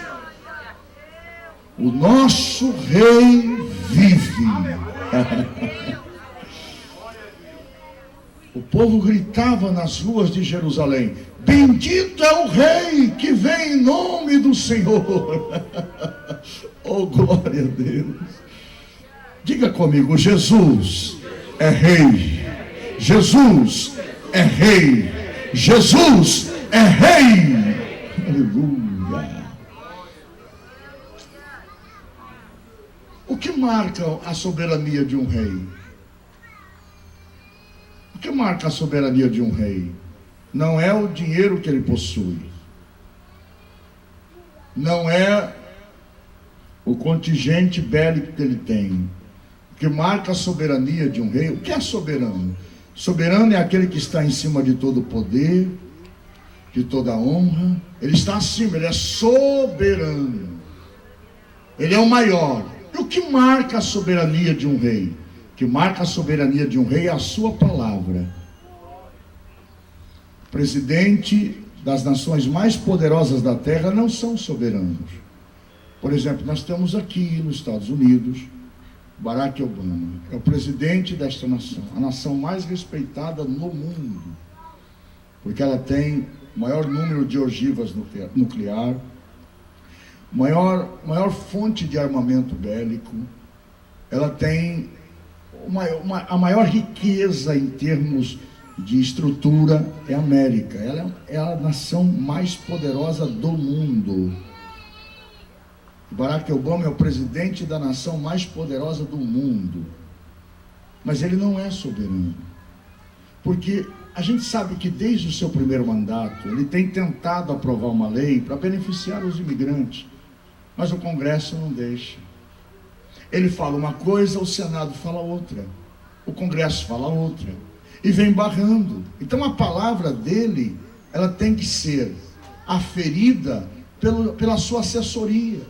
O nosso rei vive. O povo gritava nas ruas de Jerusalém: bendito é o rei que vem em nome do Senhor. Oh, glória a Deus. Diga comigo: Jesus é rei. Jesus é rei. Jesus é rei. Aleluia. O que marca a soberania de um rei? O que marca a soberania de um rei? Não é o dinheiro que ele possui, não é o contingente bélico que ele tem. O que marca a soberania de um rei? O que é soberano? Soberano é aquele que está em cima de todo poder, de toda honra. Ele está acima, ele é soberano, ele é o maior. E o que marca a soberania de um rei? O que marca a soberania de um rei é a sua palavra. O presidente das nações mais poderosas da terra não são soberanos. Por exemplo, nós temos aqui nos Estados Unidos, Barack Obama é o presidente desta nação, a nação mais respeitada no mundo, porque ela tem o maior número de ogivas nuclear, maior fonte de armamento bélico, ela tem a maior riqueza em termos de estrutura, é a América. Ela é a nação mais poderosa do mundo. Barack Obama é o presidente da nação mais poderosa do mundo. Mas ele não é soberano. Porque a gente sabe que desde o seu primeiro mandato, ele tem tentado aprovar uma lei para beneficiar os imigrantes. Mas o Congresso não deixa. Ele fala uma coisa, o Senado fala outra. O Congresso fala outra. E vem barrando. Então a palavra dele, ela tem que ser aferida pela sua assessoria,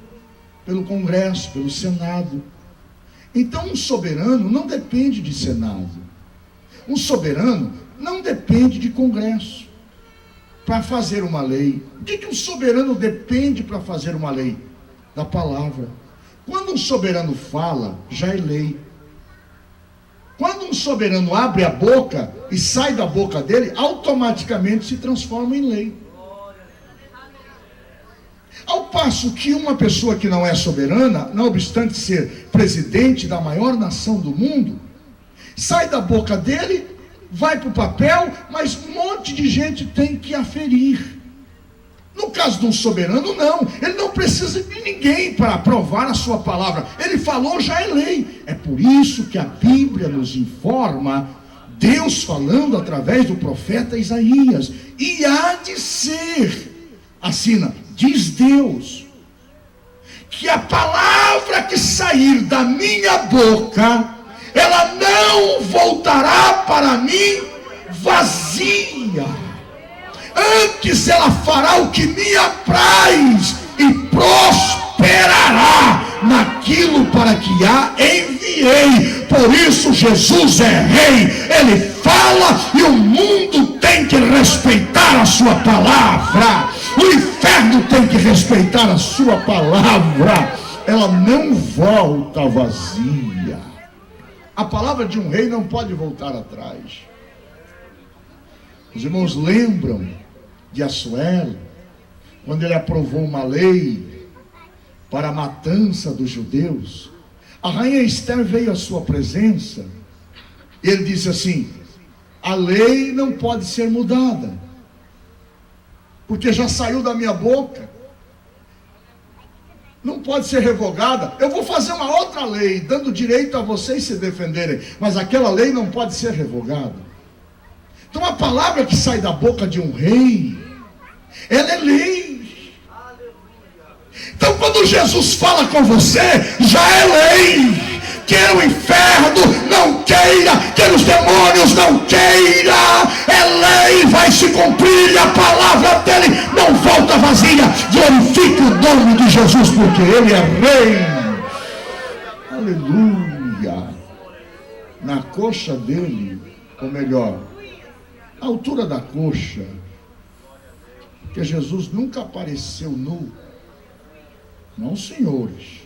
pelo Congresso, pelo Senado. Então um soberano não depende de Senado. Um soberano não depende de Congresso para fazer uma lei. O que um soberano depende para fazer uma lei? Da palavra. Quando um soberano fala, já é lei. Quando um soberano abre a boca e sai da boca dele, automaticamente se transforma em lei. Ao passo que uma pessoa que não é soberana, não obstante ser presidente da maior nação do mundo, sai da boca dele, vai para o papel, mas um monte de gente tem que aferir. No caso de um soberano, não. Ele não precisa de ninguém para aprovar a sua palavra. Ele falou, já é lei. É por isso que a Bíblia nos informa, Deus falando através do profeta Isaías. E há de ser, assina, diz Deus, que a palavra que sair da minha boca, ela não voltará para mim vazia. Antes ela fará o que me apraz e prosperará naquilo para que a enviei. Por isso Jesus é rei, ele fala e o mundo tem que respeitar a sua palavra. O inferno tem que respeitar a sua palavra. Ela não volta vazia. A palavra de um rei não pode voltar atrás. Os irmãos lembram de Assuero, quando ele aprovou uma lei para a matança dos judeus? A rainha Esther veio à sua presença e ele disse assim: a lei não pode ser mudada, porque já saiu da minha boca, não pode ser revogada. Eu vou fazer uma outra lei, dando direito a vocês se defenderem, mas aquela lei não pode ser revogada. Então a palavra que sai da boca de um rei, ela é lei. Então quando Jesus fala com você, já é lei. Quer o inferno não queira, quer os demônios não queira, é lei, vai se cumprir, e a palavra dele não volta vazia. Glorifique o nome de Jesus, porque ele é rei. Aleluia. Na coxa dele, ou melhor, a altura da coxa, porque Jesus nunca apareceu nu. Não, senhores.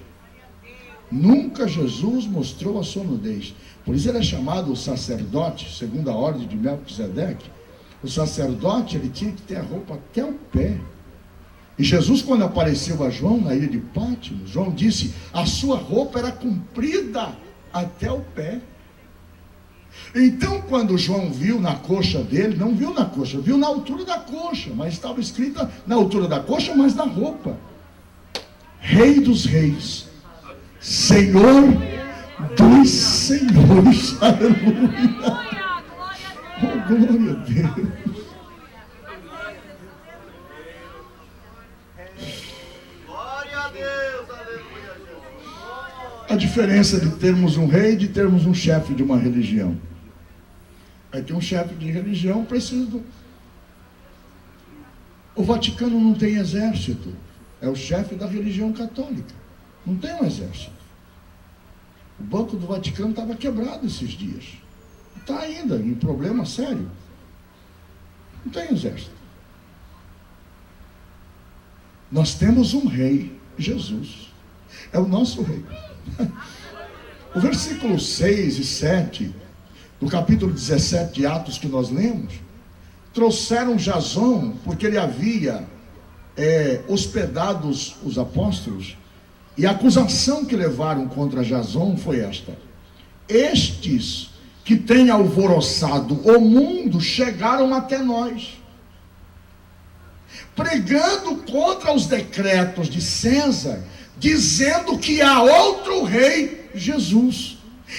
Nunca Jesus mostrou a sua nudez. Por isso ele é chamado o sacerdote, segundo a ordem de Melquisedeque. O sacerdote, ele tinha que ter a roupa até o pé. E Jesus, quando apareceu a João na ilha de Pátmos, João disse, a sua roupa era comprida até o pé. Então quando João viu na coxa dele, não viu na coxa, viu na altura da coxa, mas estava escrita na altura da coxa, mas na roupa: Rei dos reis, Senhor dos senhores. Aleluia. Oh, glória a Deus. Glória a Deus, aleluia. A diferença de termos um rei e de termos um chefe de uma religião é que um chefe de religião precisa do... O Vaticano não tem exército, é o chefe da religião católica, não tem um exército. O Banco do Vaticano estava quebrado esses dias, está ainda em problema sério, não tem exército. Nós temos um rei, Jesus. É o nosso rei. O versículo 6 e 7 do capítulo 17 de Atos que nós lemos, trouxeram Jasão, porque ele havia hospedado os apóstolos, e a acusação que levaram contra Jasão foi esta: estes que têm alvoroçado o mundo chegaram até nós, pregando contra os decretos de César, dizendo que há outro rei, Jesus.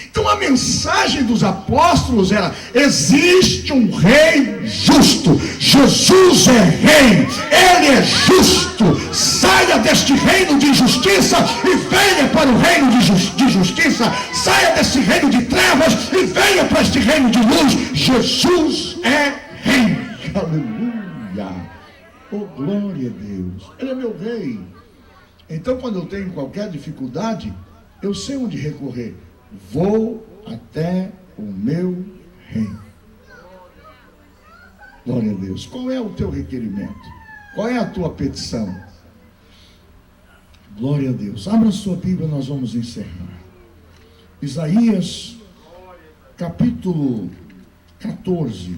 Então a mensagem dos apóstolos era: existe um rei justo, Jesus é rei, ele é justo, saia deste reino de injustiça e venha para o reino de justiça, saia desse reino de trevas e venha para este reino de luz. Jesus é rei. Aleluia, oh glória a Deus, ele é meu rei. Então quando eu tenho qualquer dificuldade, eu sei onde recorrer. Vou até o meu reino. Glória a Deus. Qual é o teu requerimento? Qual é a tua petição? Glória a Deus. Abra a sua Bíblia, nós vamos encerrar. Isaías, capítulo 14.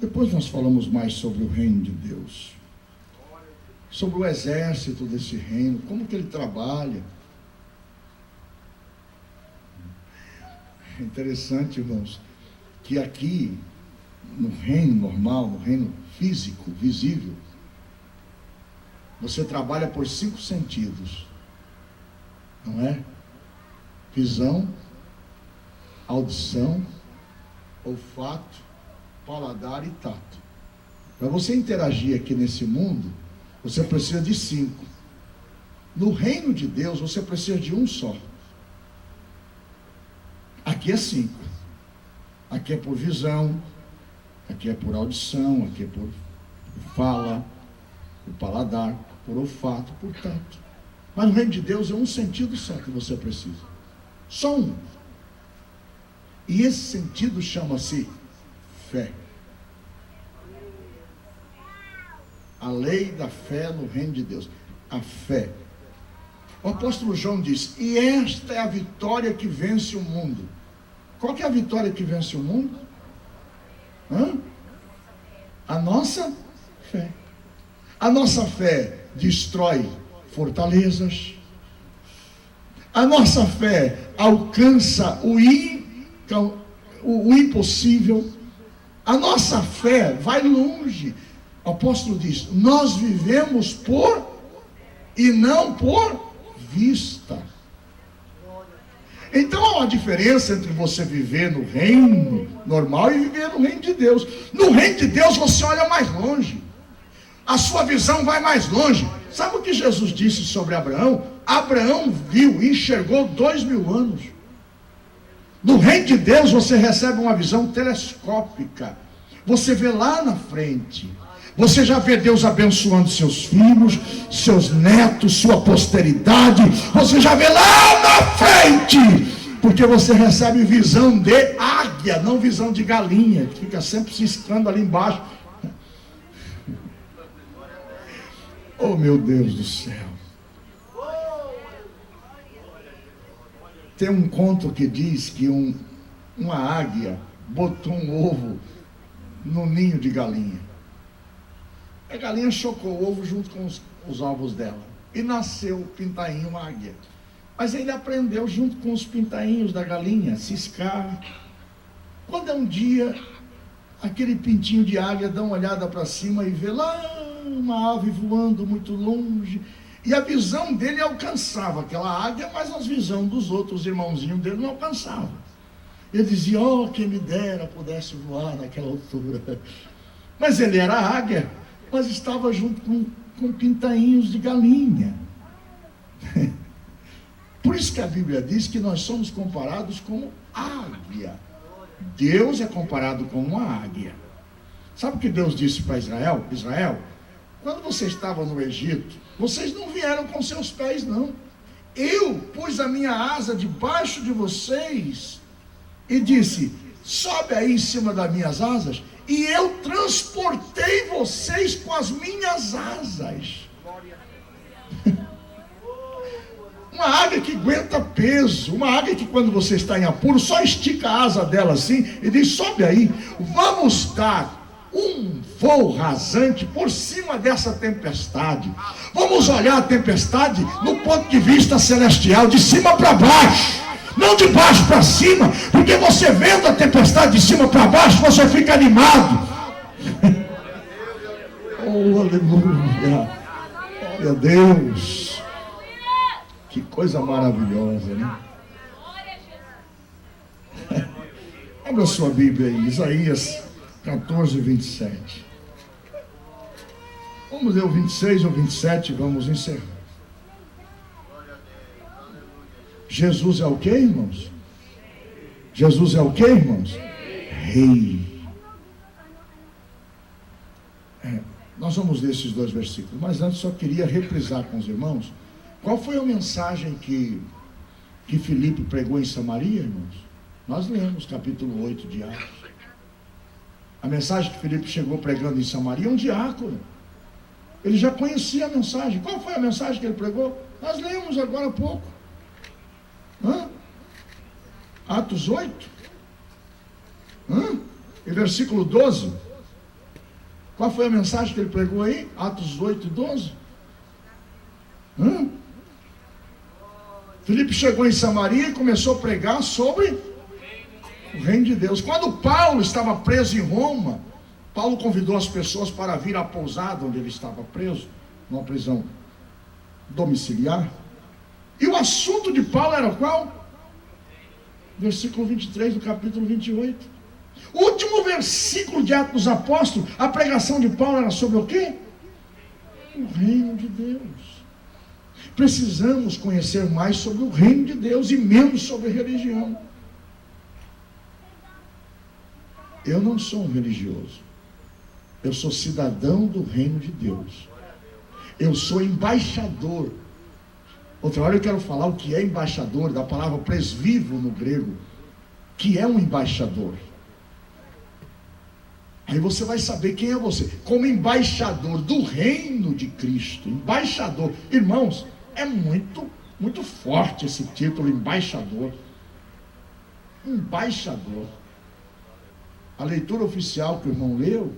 Depois nós falamos mais sobre o reino de Deus, sobre o exército desse reino, como que ele trabalha. É interessante, irmãos, que aqui no reino normal, no reino físico, visível, você trabalha por 5 sentidos, não é? Visão, audição, olfato, paladar e tato. Para você interagir aqui nesse mundo, você precisa de 5. No reino de Deus, você precisa de um só. Aqui é 5. Aqui é por visão, aqui é por audição, aqui é por fala, por paladar, por olfato, por tato. Mas no reino de Deus é um sentido só que você precisa. Só um. E esse sentido chama-se fé. A lei da fé no reino de Deus. A fé. O apóstolo João diz: e esta é a vitória que vence o mundo. Qual que é a vitória que vence o mundo? A nossa fé. A nossa fé destrói fortalezas. A nossa fé alcança o impossível. A nossa fé vai longe. O apóstolo diz: nós vivemos por e não por vista. Então há uma diferença entre você viver no reino normal e viver no reino de Deus. No reino de Deus você olha mais longe, a sua visão vai mais longe. Sabe o que Jesus disse sobre Abraão? Abraão viu e enxergou 2000 anos. No reino de Deus você recebe uma visão telescópica. Você vê lá na frente. Você já vê Deus abençoando seus filhos, seus netos, sua posteridade. Você já vê lá na frente. Porque você recebe visão de águia, não visão de galinha, que fica sempre ciscando ali embaixo. Oh, meu Deus do céu. Tem um conto que diz que uma águia botou um ovo no ninho de galinha. A galinha chocou o ovo junto com os ovos dela. E nasceu o pintainho, uma águia. Mas ele aprendeu junto com os pintainhos da galinha a ciscar. Quando é um dia, aquele pintinho de águia dá uma olhada para cima e vê lá uma ave voando muito longe. E a visão dele alcançava aquela águia, mas a visão dos outros irmãozinhos dele não alcançava. Ele dizia: oh, quem me dera pudesse voar naquela altura. Mas ele era águia, mas estava junto com pintainhos de galinha. Por isso que a Bíblia diz que nós somos comparados com águia. Deus é comparado com uma águia. Sabe o que Deus disse para Israel? Israel, quando você estava no Egito, vocês não vieram com seus pés, não. Eu pus a minha asa debaixo de vocês e disse: sobe aí em cima das minhas asas e eu transportei vocês com as minhas asas. Uma águia que aguenta peso, uma águia que quando você está em apuro, só estica a asa dela assim e diz: sobe aí, vamos dar um voo rasante por cima dessa tempestade. Vamos olhar a tempestade no ponto de vista celestial, de cima para baixo, não de baixo para cima, porque você vendo a tempestade de cima para baixo, você fica animado. Oh, aleluia, glória a Deus. Que coisa maravilhosa, né? Abra sua Bíblia aí, Isaías 14, 27. Vamos ler o 26 ou 27 e vamos encerrar. Jesus é o que, irmãos? Jesus é o que, irmãos? Rei. Nós vamos ler esses dois versículos, mas antes só queria reprisar com os irmãos qual foi a mensagem que Filipe pregou em Samaria, irmãos. Nós lemos capítulo 8 de Atos. A mensagem que Filipe chegou pregando em Samaria, um diácono. Ele já conhecia a mensagem. Qual foi a mensagem que ele pregou? Nós lemos agora há pouco. Atos 8. E versículo 12. Qual foi a mensagem que ele pregou aí? Atos 8 e 12. Filipe chegou em Samaria e começou a pregar sobre o reino de Deus. Quando Paulo estava preso em Roma, Paulo convidou as pessoas para vir à pousada onde ele estava preso, numa prisão domiciliar. E o assunto de Paulo era qual? Versículo 23 do capítulo 28. O último versículo de Atos dos Apóstolos, a pregação de Paulo era sobre o quê? O reino de Deus. Precisamos conhecer mais sobre o reino de Deus e menos sobre religião. Eu não sou um religioso. Eu sou cidadão do reino de Deus. Eu sou embaixador. Outra hora eu quero falar o que é embaixador, da palavra presbítero no grego, que é um embaixador. Aí você vai saber quem é você. Como embaixador do reino de Cristo. Embaixador. Irmãos, é muito forte esse título, embaixador. Embaixador. A leitura oficial que o irmão leu,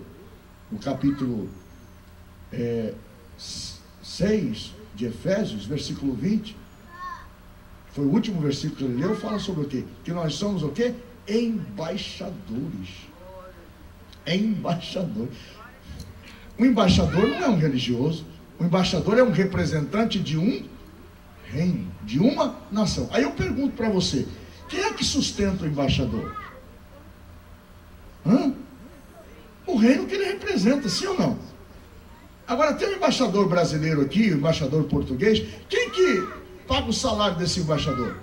no capítulo 6 de Efésios, versículo 20, foi o último versículo que ele leu, fala sobre o quê? Que nós somos o quê? Embaixadores. Embaixador. O embaixador não é um religioso. O embaixador é um representante de um reino, de uma nação. Aí eu pergunto para você, quem é que sustenta o embaixador? O reino que ele representa, sim ou não? Agora tem um embaixador brasileiro aqui, um embaixador português. Quem que paga o salário desse embaixador?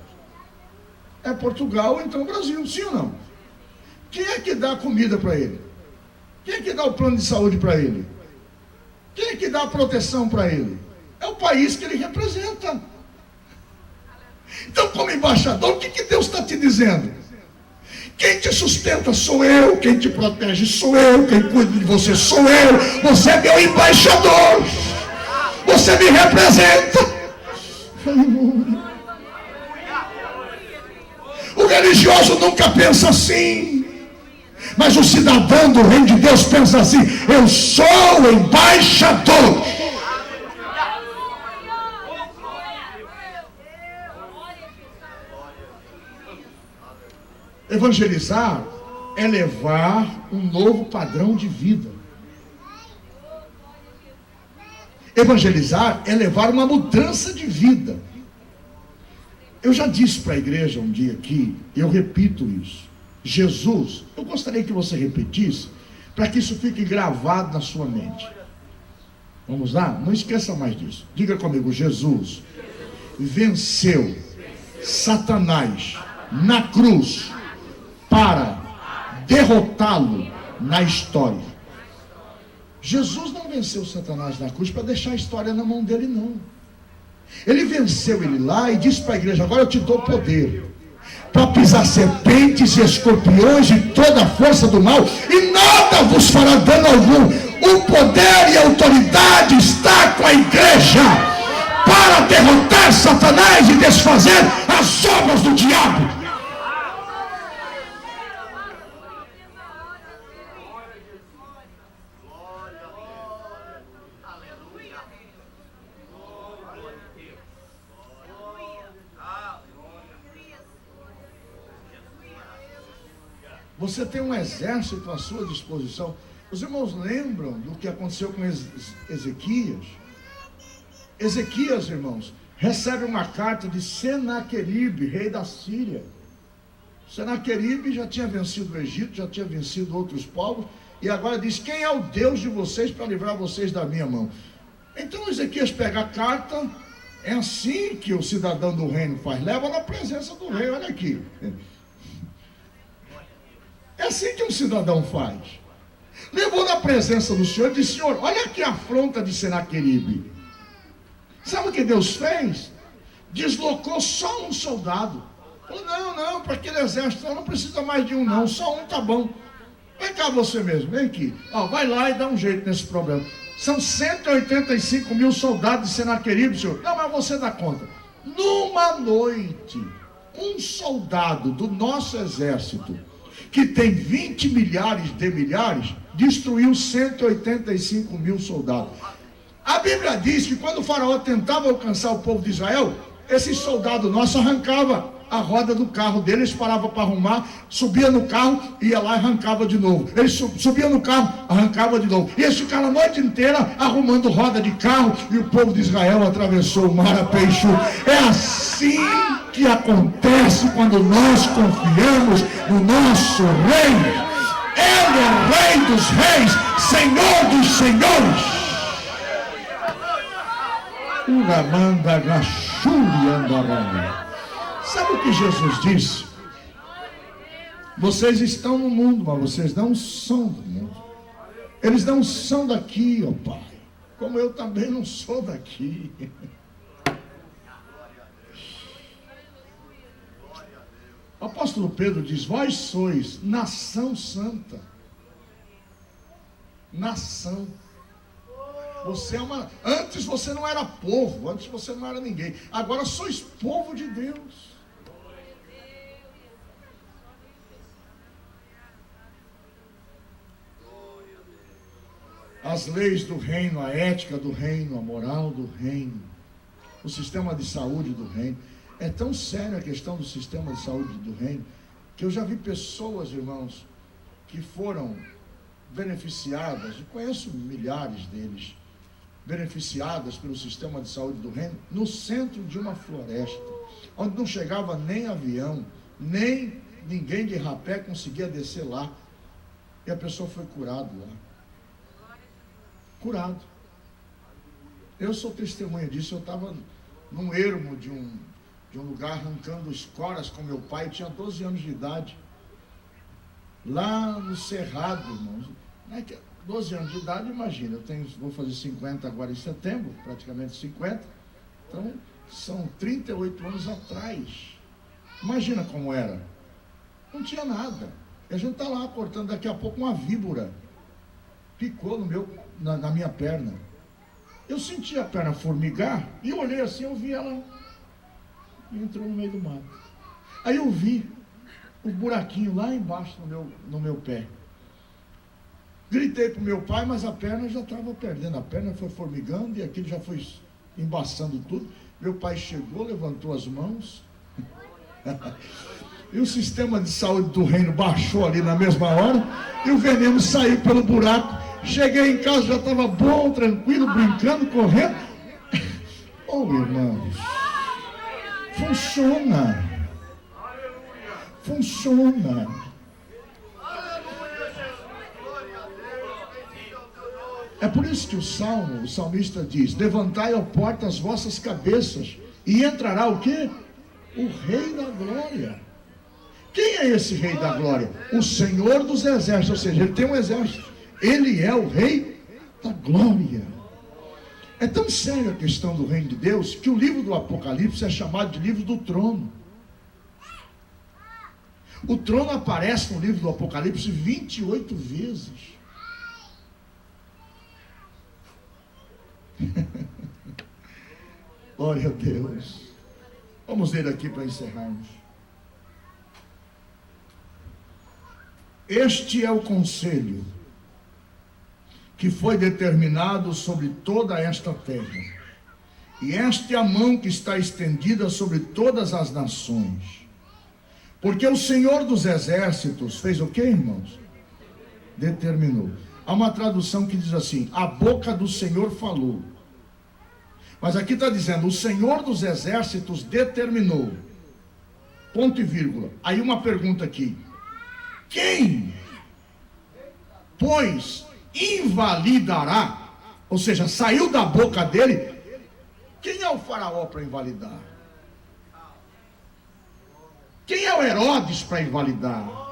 É Portugal, então o Brasil, sim ou não? Quem é que dá a comida para ele? Quem é que dá o plano de saúde para ele? Quem é que dá a proteção para ele? É o país que ele representa. Então, como embaixador, o que Deus está te dizendo? Quem te sustenta sou eu, quem te protege sou eu, quem cuida de você sou eu. Você é meu embaixador. Você me representa. O religioso nunca pensa assim. Mas o cidadão do reino de Deus pensa assim: eu sou embaixador. Evangelizar é levar um novo padrão de vida. Evangelizar é levar uma mudança de vida. Eu já disse para a igreja um dia aqui, eu repito isso. Jesus, eu gostaria que você repetisse, para que isso fique gravado na sua mente. Vamos lá? Não esqueça mais disso. Diga comigo: Jesus venceu Satanás na cruz para derrotá-lo na história. Jesus não venceu Satanás na cruz para deixar a história na mão dele, não. Ele venceu ele lá e disse para a igreja: agora eu te dou poder para pisar serpentes e escorpiões e toda a força do mal, e nada nada vos fará dano algum. O poder e a autoridade está com a igreja para derrotar Satanás e desfazer as obras do diabo. Você tem um exército à sua disposição. Os irmãos lembram do que aconteceu com Ezequias? Ezequias, irmãos, recebe uma carta de Senaqueribe, rei da Síria. Senaqueribe já tinha vencido o Egito, já tinha vencido outros povos, e agora diz: quem é o Deus de vocês para livrar vocês da minha mão? Então Ezequias pega a carta. É assim que o cidadão do reino faz, leva na presença do rei. Olha aqui, é assim que um cidadão faz. Levou na presença do Senhor e disse: Senhor, olha aqui a afronta de Senaqueribe. Sabe o que Deus fez? Deslocou só um soldado. Falou: não, para aquele exército não precisa mais de um não, só um tá bom. Vem cá você mesmo, vem aqui. Vai lá e dá um jeito nesse problema. São 185 mil soldados de Senaqueribe, Senhor. Não, mas você dá conta. Numa noite, um soldado do nosso exército, que tem 20 milhares de milhares, destruiu 185 mil soldados. A Bíblia diz que quando o faraó tentava alcançar o povo de Israel, esse soldado nosso arrancava a roda do carro dele, eles paravam para arrumar, subia no carro, ia lá e arrancava de novo. Eles subia no carro, arrancava de novo. E eles ficaram a noite inteira arrumando roda de carro, e o povo de Israel atravessou o mar a peixe. É assim que acontece quando nós confiamos no nosso rei. Ele é Rei dos reis, Senhor dos senhores. Uramanda Gachuri Andarana. Sabe o que Jesus disse? Vocês estão no mundo, mas vocês não são do mundo. Eles não são daqui, ó Pai. Como eu também não sou daqui. O apóstolo Pedro diz: vós sois nação santa. Nação. Você é uma... Antes você não era povo, antes você não era ninguém. Agora sois povo de Deus. As leis do reino, a ética do reino, a moral do reino, o sistema de saúde do reino. É tão séria a questão do sistema de saúde do reino, que eu já vi pessoas, irmãos, que foram beneficiadas, e conheço milhares deles, beneficiadas pelo sistema de saúde do reino, no centro de uma floresta, onde não chegava nem avião, nem ninguém de rapé conseguia descer lá, e a pessoa foi curada lá. Curado. Eu sou testemunha disso. Eu estava num ermo de um lugar arrancando escoras com meu pai, eu tinha 12 anos de idade, lá no Cerrado, irmãos. 12 anos de idade, imagina, vou fazer 50 agora em setembro, praticamente 50, então são 38 anos atrás. Imagina como era. Não tinha nada. E a gente está lá cortando, daqui a pouco uma víbora picou na minha perna. Eu senti a perna formigar e eu olhei assim, eu vi ela e entrou no meio do mato. Aí eu vi o buraquinho lá embaixo no meu pé. Gritei para o meu pai, mas a perna já estava perdendo. A perna foi formigando e aquilo já foi embaçando tudo. Meu pai chegou, levantou as mãos e o sistema de saúde do reino baixou ali na mesma hora e o veneno saiu pelo buraco. Cheguei em casa, já estava bom, tranquilo, brincando, correndo. Oh, irmãos, funciona. Funciona. É por isso que o salmista diz: levantai, ó porta, as vossas cabeças, e entrará o quê? O Rei da Glória. Quem é esse Rei da Glória? O Senhor dos Exércitos, ou seja, ele tem um exército. Ele é o Rei da Glória. É tão séria a questão do reino de Deus, que o livro do Apocalipse é chamado de livro do trono. O trono aparece no livro do Apocalipse 28 vezes. Glória a Deus. Vamos ler aqui para encerrarmos. Este é o conselho que foi determinado sobre toda esta terra, e esta é a mão que está estendida sobre todas as nações, porque o Senhor dos exércitos fez o que, irmãos? Determinou. Há uma tradução que diz assim: a boca do Senhor falou. Mas aqui está dizendo: o Senhor dos exércitos determinou. Ponto e vírgula. Aí uma pergunta aqui: quem, pois, invalidará? Ou seja, saiu da boca dele. Quem é o faraó para invalidar? Quem é o Herodes para invalidar?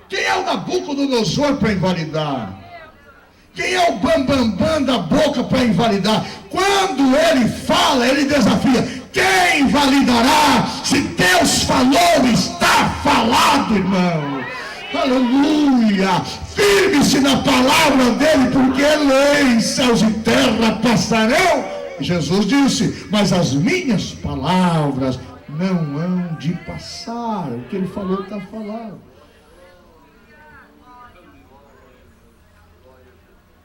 Quem é o Nabucodonosor para invalidar? Quem é o bambambam da boca para invalidar? Quando ele fala, ele desafia: quem validará? Se Deus falou, está falado, irmão. Aleluia. Firme-se na palavra dele, porque lei, céus e terra passarão. Jesus disse: mas as minhas palavras não hão de passar. O que ele falou está falado.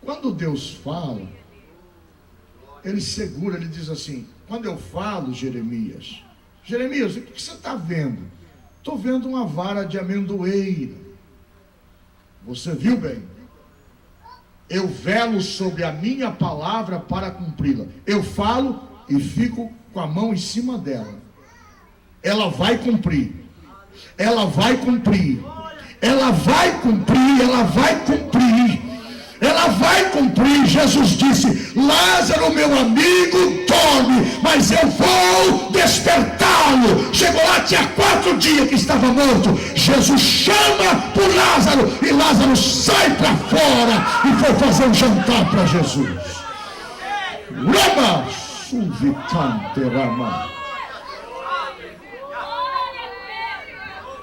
Quando Deus fala, ele segura, ele diz assim: quando eu falo, Jeremias, o que você está vendo? Estou vendo uma vara de amendoeira. Você viu bem? Eu velo sobre a minha palavra para cumpri-la. Eu falo e fico com a mão em cima dela. Ela vai cumprir. Ela vai cumprir. Ela vai cumprir. Ela vai cumprir. Ela vai cumprir. Jesus disse: Lázaro, meu amigo, dorme, mas eu vou despertá-lo. Chegou lá, tinha 4 dias que estava morto. Jesus chama por Lázaro, e Lázaro sai para fora e foi fazer um jantar para Jesus. Rama suvicante rama.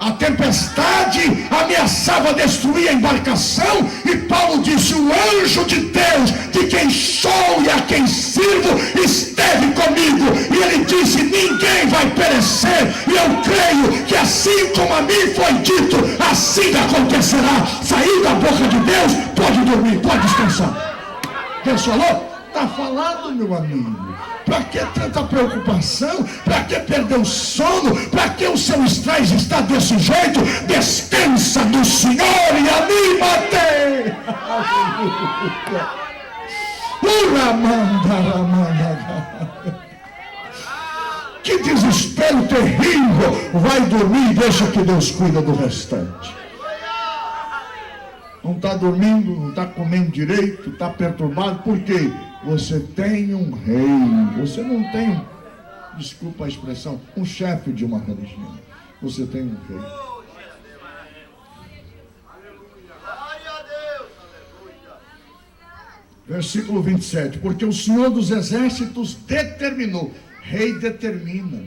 A tempestade ameaçava destruir a embarcação, e Paulo disse: o anjo de Deus, de quem sou e a quem sirvo, esteve comigo, e ele disse: ninguém vai perecer, e eu creio que assim como a mim foi dito, assim acontecerá. Saiu da boca de Deus, pode dormir, pode descansar. Deus falou? Está falado, meu amigo. Para que tanta preocupação? Para que perder o sono? Para que o seu estresse está desse jeito? Descansa no Senhor e anima-te. Que desespero terrível. Vai dormir e deixa que Deus cuida do restante. Não está dormindo, não está comendo direito, está perturbado. Por quê? Você tem um rei. Você não tem, desculpa a expressão, um chefe de uma religião. Você tem um rei. Versículo 27. Porque o Senhor dos exércitos determinou. Rei determina.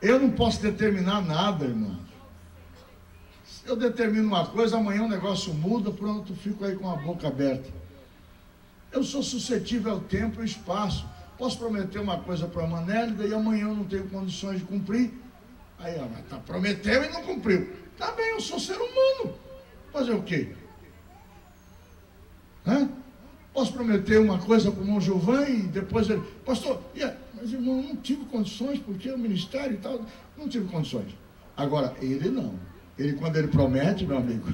Eu não posso determinar nada, irmão. Eu determino uma coisa, amanhã o negócio muda, pronto, fico aí com a boca aberta. Eu sou suscetível ao tempo e espaço. Posso prometer uma coisa para a Manélida e amanhã eu não tenho condições de cumprir. Aí ela está prometendo e não cumpriu. Tá bem, eu sou ser humano. Fazer o quê? Posso prometer uma coisa para o irmão Gilvan e depois ele... Pastor, mas irmão, não tive condições, porque o ministério e tal, não tive condições. Agora, ele não. Ele, quando ele promete, meu amigo,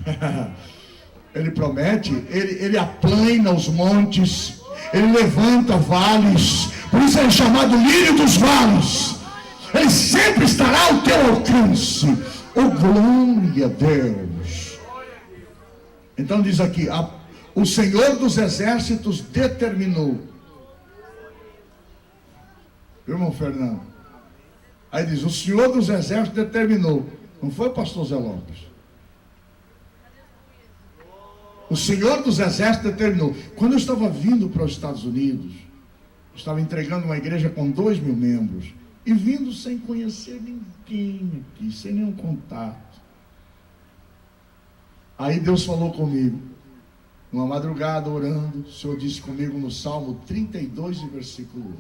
ele promete, ele aplana os montes, ele levanta vales, por isso ele é chamado lírio dos vales. Ele sempre estará ao teu alcance. Oh, glória a Deus. Então diz aqui, o Senhor dos exércitos determinou. Irmão Fernando, aí diz, o Senhor dos exércitos determinou. Não foi o pastor Zé Lopes. O Senhor dos exércitos determinou. Quando eu estava vindo para os Estados Unidos, eu estava entregando uma igreja com 2.000 membros, e vindo sem conhecer ninguém aqui, sem nenhum contato. Aí Deus falou comigo: Numa madrugada orando, o Senhor disse comigo no Salmo 32, versículo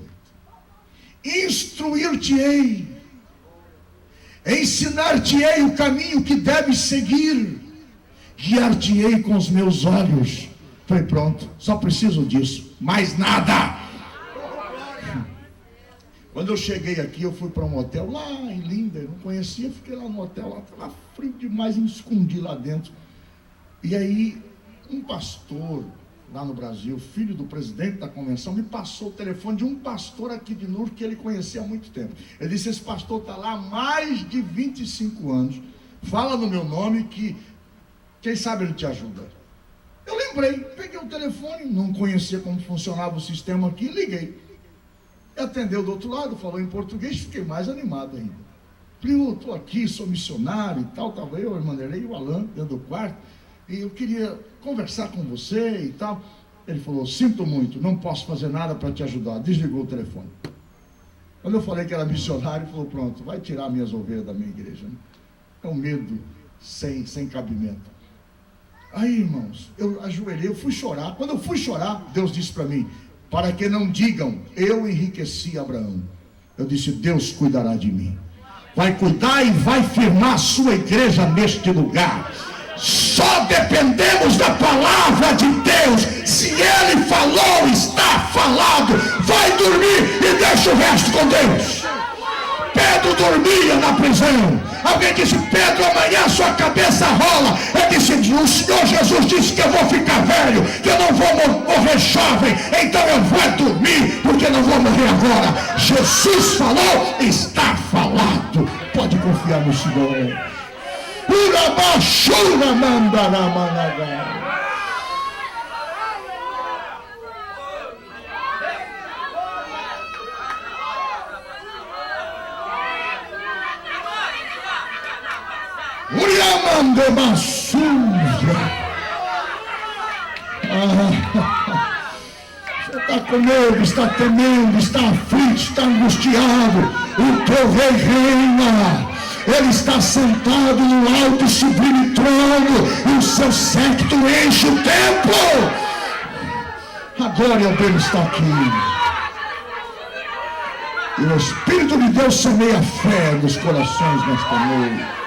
8: instruir-te-ei, ensinar-te-ei o caminho que deves seguir, guiar-te-ei com os meus olhos. Falei, pronto, só preciso disso, mais nada. Quando eu cheguei aqui, eu fui para um hotel lá em Linda, eu não conhecia, fiquei lá no hotel, lá estava frio demais, me escondi lá dentro. E aí, um pastor lá no Brasil, filho do presidente da convenção, me passou o telefone de um pastor aqui de Nur que ele conhecia há muito tempo. Ele disse, esse pastor está lá há mais de 25 anos, fala no meu nome que, quem sabe ele te ajuda. Eu lembrei, peguei o telefone, não conhecia como funcionava o sistema aqui, liguei. Atendeu do outro lado, falou em português, fiquei mais animado ainda. Falei, eu estou aqui, sou missionário e tal, estava eu, a irmã Nerei e o Alan dentro do quarto, e eu queria conversar com você e tal. Ele falou, sinto muito, não posso fazer nada para te ajudar. Desligou o telefone. Quando eu falei que era missionário, ele falou, pronto, vai tirar minhas ovelhas da minha igreja, né? É um medo sem cabimento. Aí, irmãos, eu ajoelhei, eu fui chorar. Quando eu fui chorar, Deus disse para mim, para que não digam, eu enriqueci Abraão. Eu disse, Deus cuidará de mim. Vai cuidar e vai firmar a sua igreja neste lugar. Só dependemos da palavra de Deus. Se Ele falou, está falado. Vai dormir e deixa o resto com Deus. Pedro dormia na prisão. Alguém disse, Pedro, amanhã sua cabeça rola. Ele disse, o Senhor Jesus disse que eu vou ficar velho, que eu não vou morrer jovem, então eu vou dormir, porque eu não vou morrer agora. Jesus falou, está falado. Pode confiar no Senhor. Urabachura mandaramanaga. Você está com medo, está temendo, está aflito, está angustiado. O teu rei reina. Ele está sentado no alto e sublime trono, e o seu séquito enche o templo. A glória dele está aqui. E o Espírito de Deus semeia fé nos corações nesta noite.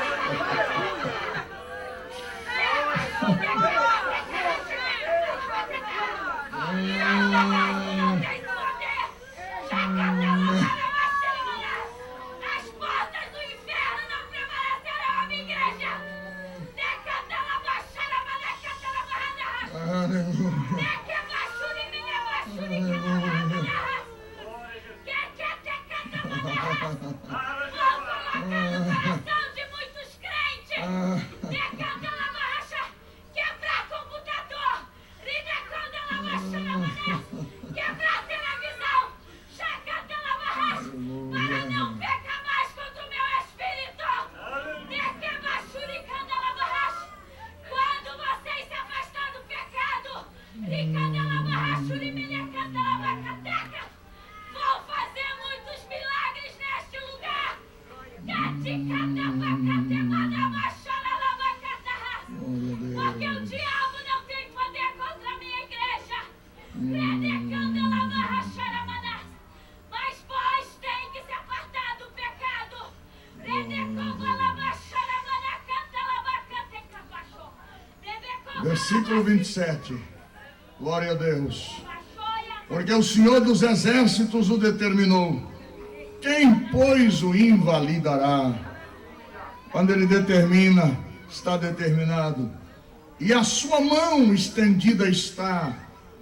Versículo 27, glória a Deus, porque o Senhor dos exércitos o determinou, quem pois o invalidará? Quando ele determina, está determinado, e a sua mão estendida está,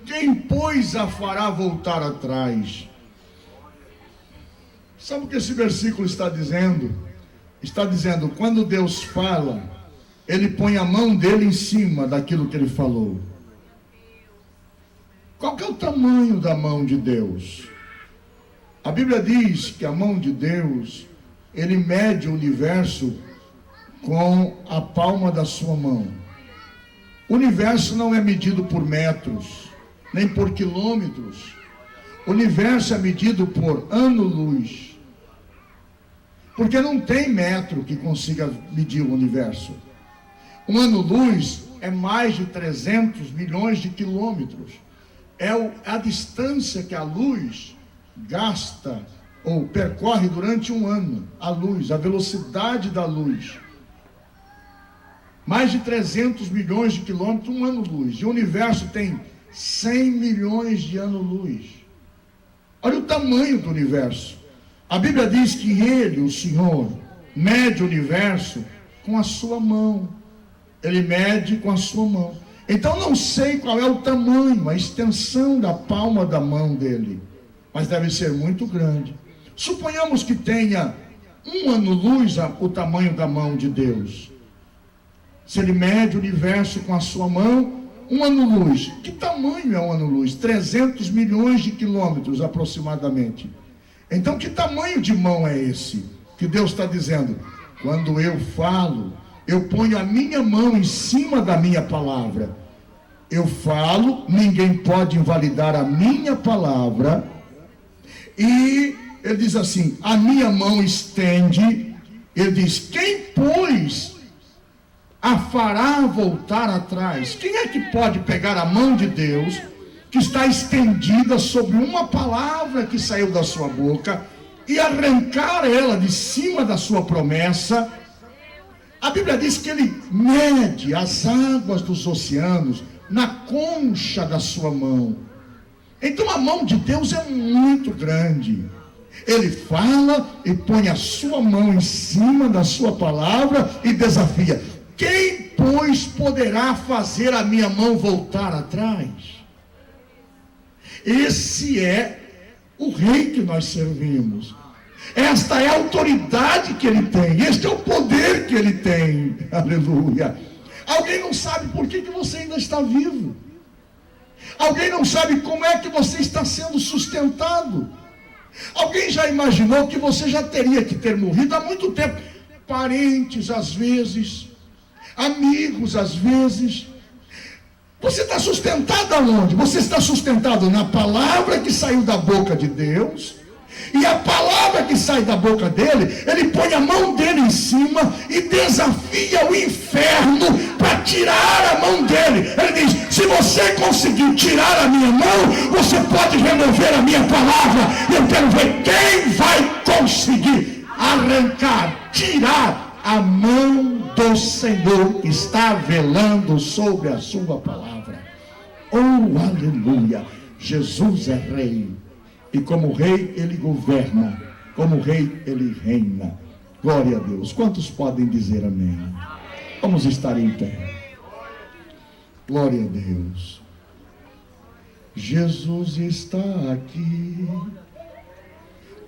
quem pois a fará voltar atrás? Sabe o que esse versículo está dizendo? Está dizendo, quando Deus fala, Ele põe a mão dele em cima daquilo que ele falou. Qual que é o tamanho da mão de Deus? A Bíblia diz que a mão de Deus, Ele mede o universo com a palma da sua mão. O universo não é medido por metros, nem por quilômetros. O universo é medido por ano-luz. Porque não tem metro que consiga medir o universo. Um ano-luz é mais de 300 milhões de quilômetros. É a distância que a luz gasta ou percorre durante um ano. A luz, a velocidade da luz. Mais de 300 milhões de quilômetros, um ano-luz. E o universo tem 100 milhões de anos-luz. Olha o tamanho do universo. A Bíblia diz que Ele, o Senhor, mede o universo com a sua mão. Ele mede com a sua mão. Então não sei qual é o tamanho, a extensão da palma da mão dele, mas deve ser muito grande. Suponhamos que tenha um ano-luz o tamanho da mão de Deus. Se ele mede o universo com a sua mão, um ano-luz. Que tamanho é um ano-luz? 300 milhões de quilômetros aproximadamente. Então que tamanho de mão é esse? Que Deus está dizendo, quando eu falo, eu ponho a minha mão em cima da minha palavra. Eu falo, ninguém pode invalidar a minha palavra. E ele diz assim, a minha mão estende. Ele diz, quem pois a fará voltar atrás? Quem é que pode pegar a mão de Deus, que está estendida sobre uma palavra que saiu da sua boca, e arrancar ela de cima da sua promessa? A Bíblia diz que ele mede as águas dos oceanos na concha da sua mão. Então a mão de Deus é muito grande. Ele fala e põe a sua mão em cima da sua palavra e desafia. Quem, pois, poderá fazer a minha mão voltar atrás? Esse é o rei que nós servimos. Esta é a autoridade que ele tem. Este é o poder que ele tem. Aleluia. Alguém não sabe por que você ainda está vivo. Alguém não sabe como é que você está sendo sustentado. Alguém já imaginou que você já teria que ter morrido há muito tempo? Parentes às vezes, amigos às vezes. Você está sustentado aonde? Você está sustentado na palavra que saiu da boca de Deus. E a palavra que sai da boca dele, ele põe a mão dele em cima e desafia o inferno para tirar a mão dele. Ele diz, se você conseguir tirar a minha mão, você pode remover a minha palavra. Eu quero ver quem vai conseguir arrancar, tirar a mão do Senhor que está velando sobre a sua palavra. Oh, aleluia! Jesus é rei. E como rei, ele governa. Como rei, ele reina. Glória a Deus. Quantos podem dizer amém? Vamos estar em pé. Glória a Deus. Jesus está aqui.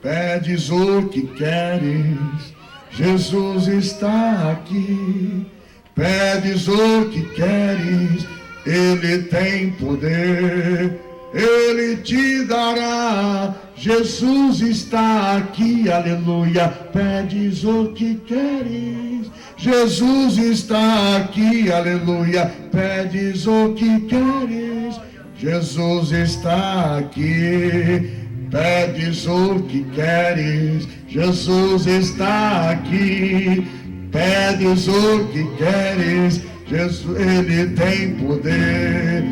Pedes o que queres. Jesus está aqui. Pedes o que queres. Ele tem poder. Ele te dará. Jesus está aqui, aleluia. Pedes o que queres. Jesus está aqui, aleluia. Pedes o que queres. Jesus está aqui. Pedes o que queres. Jesus está aqui. Pedes o que queres. Jesus, ele tem poder.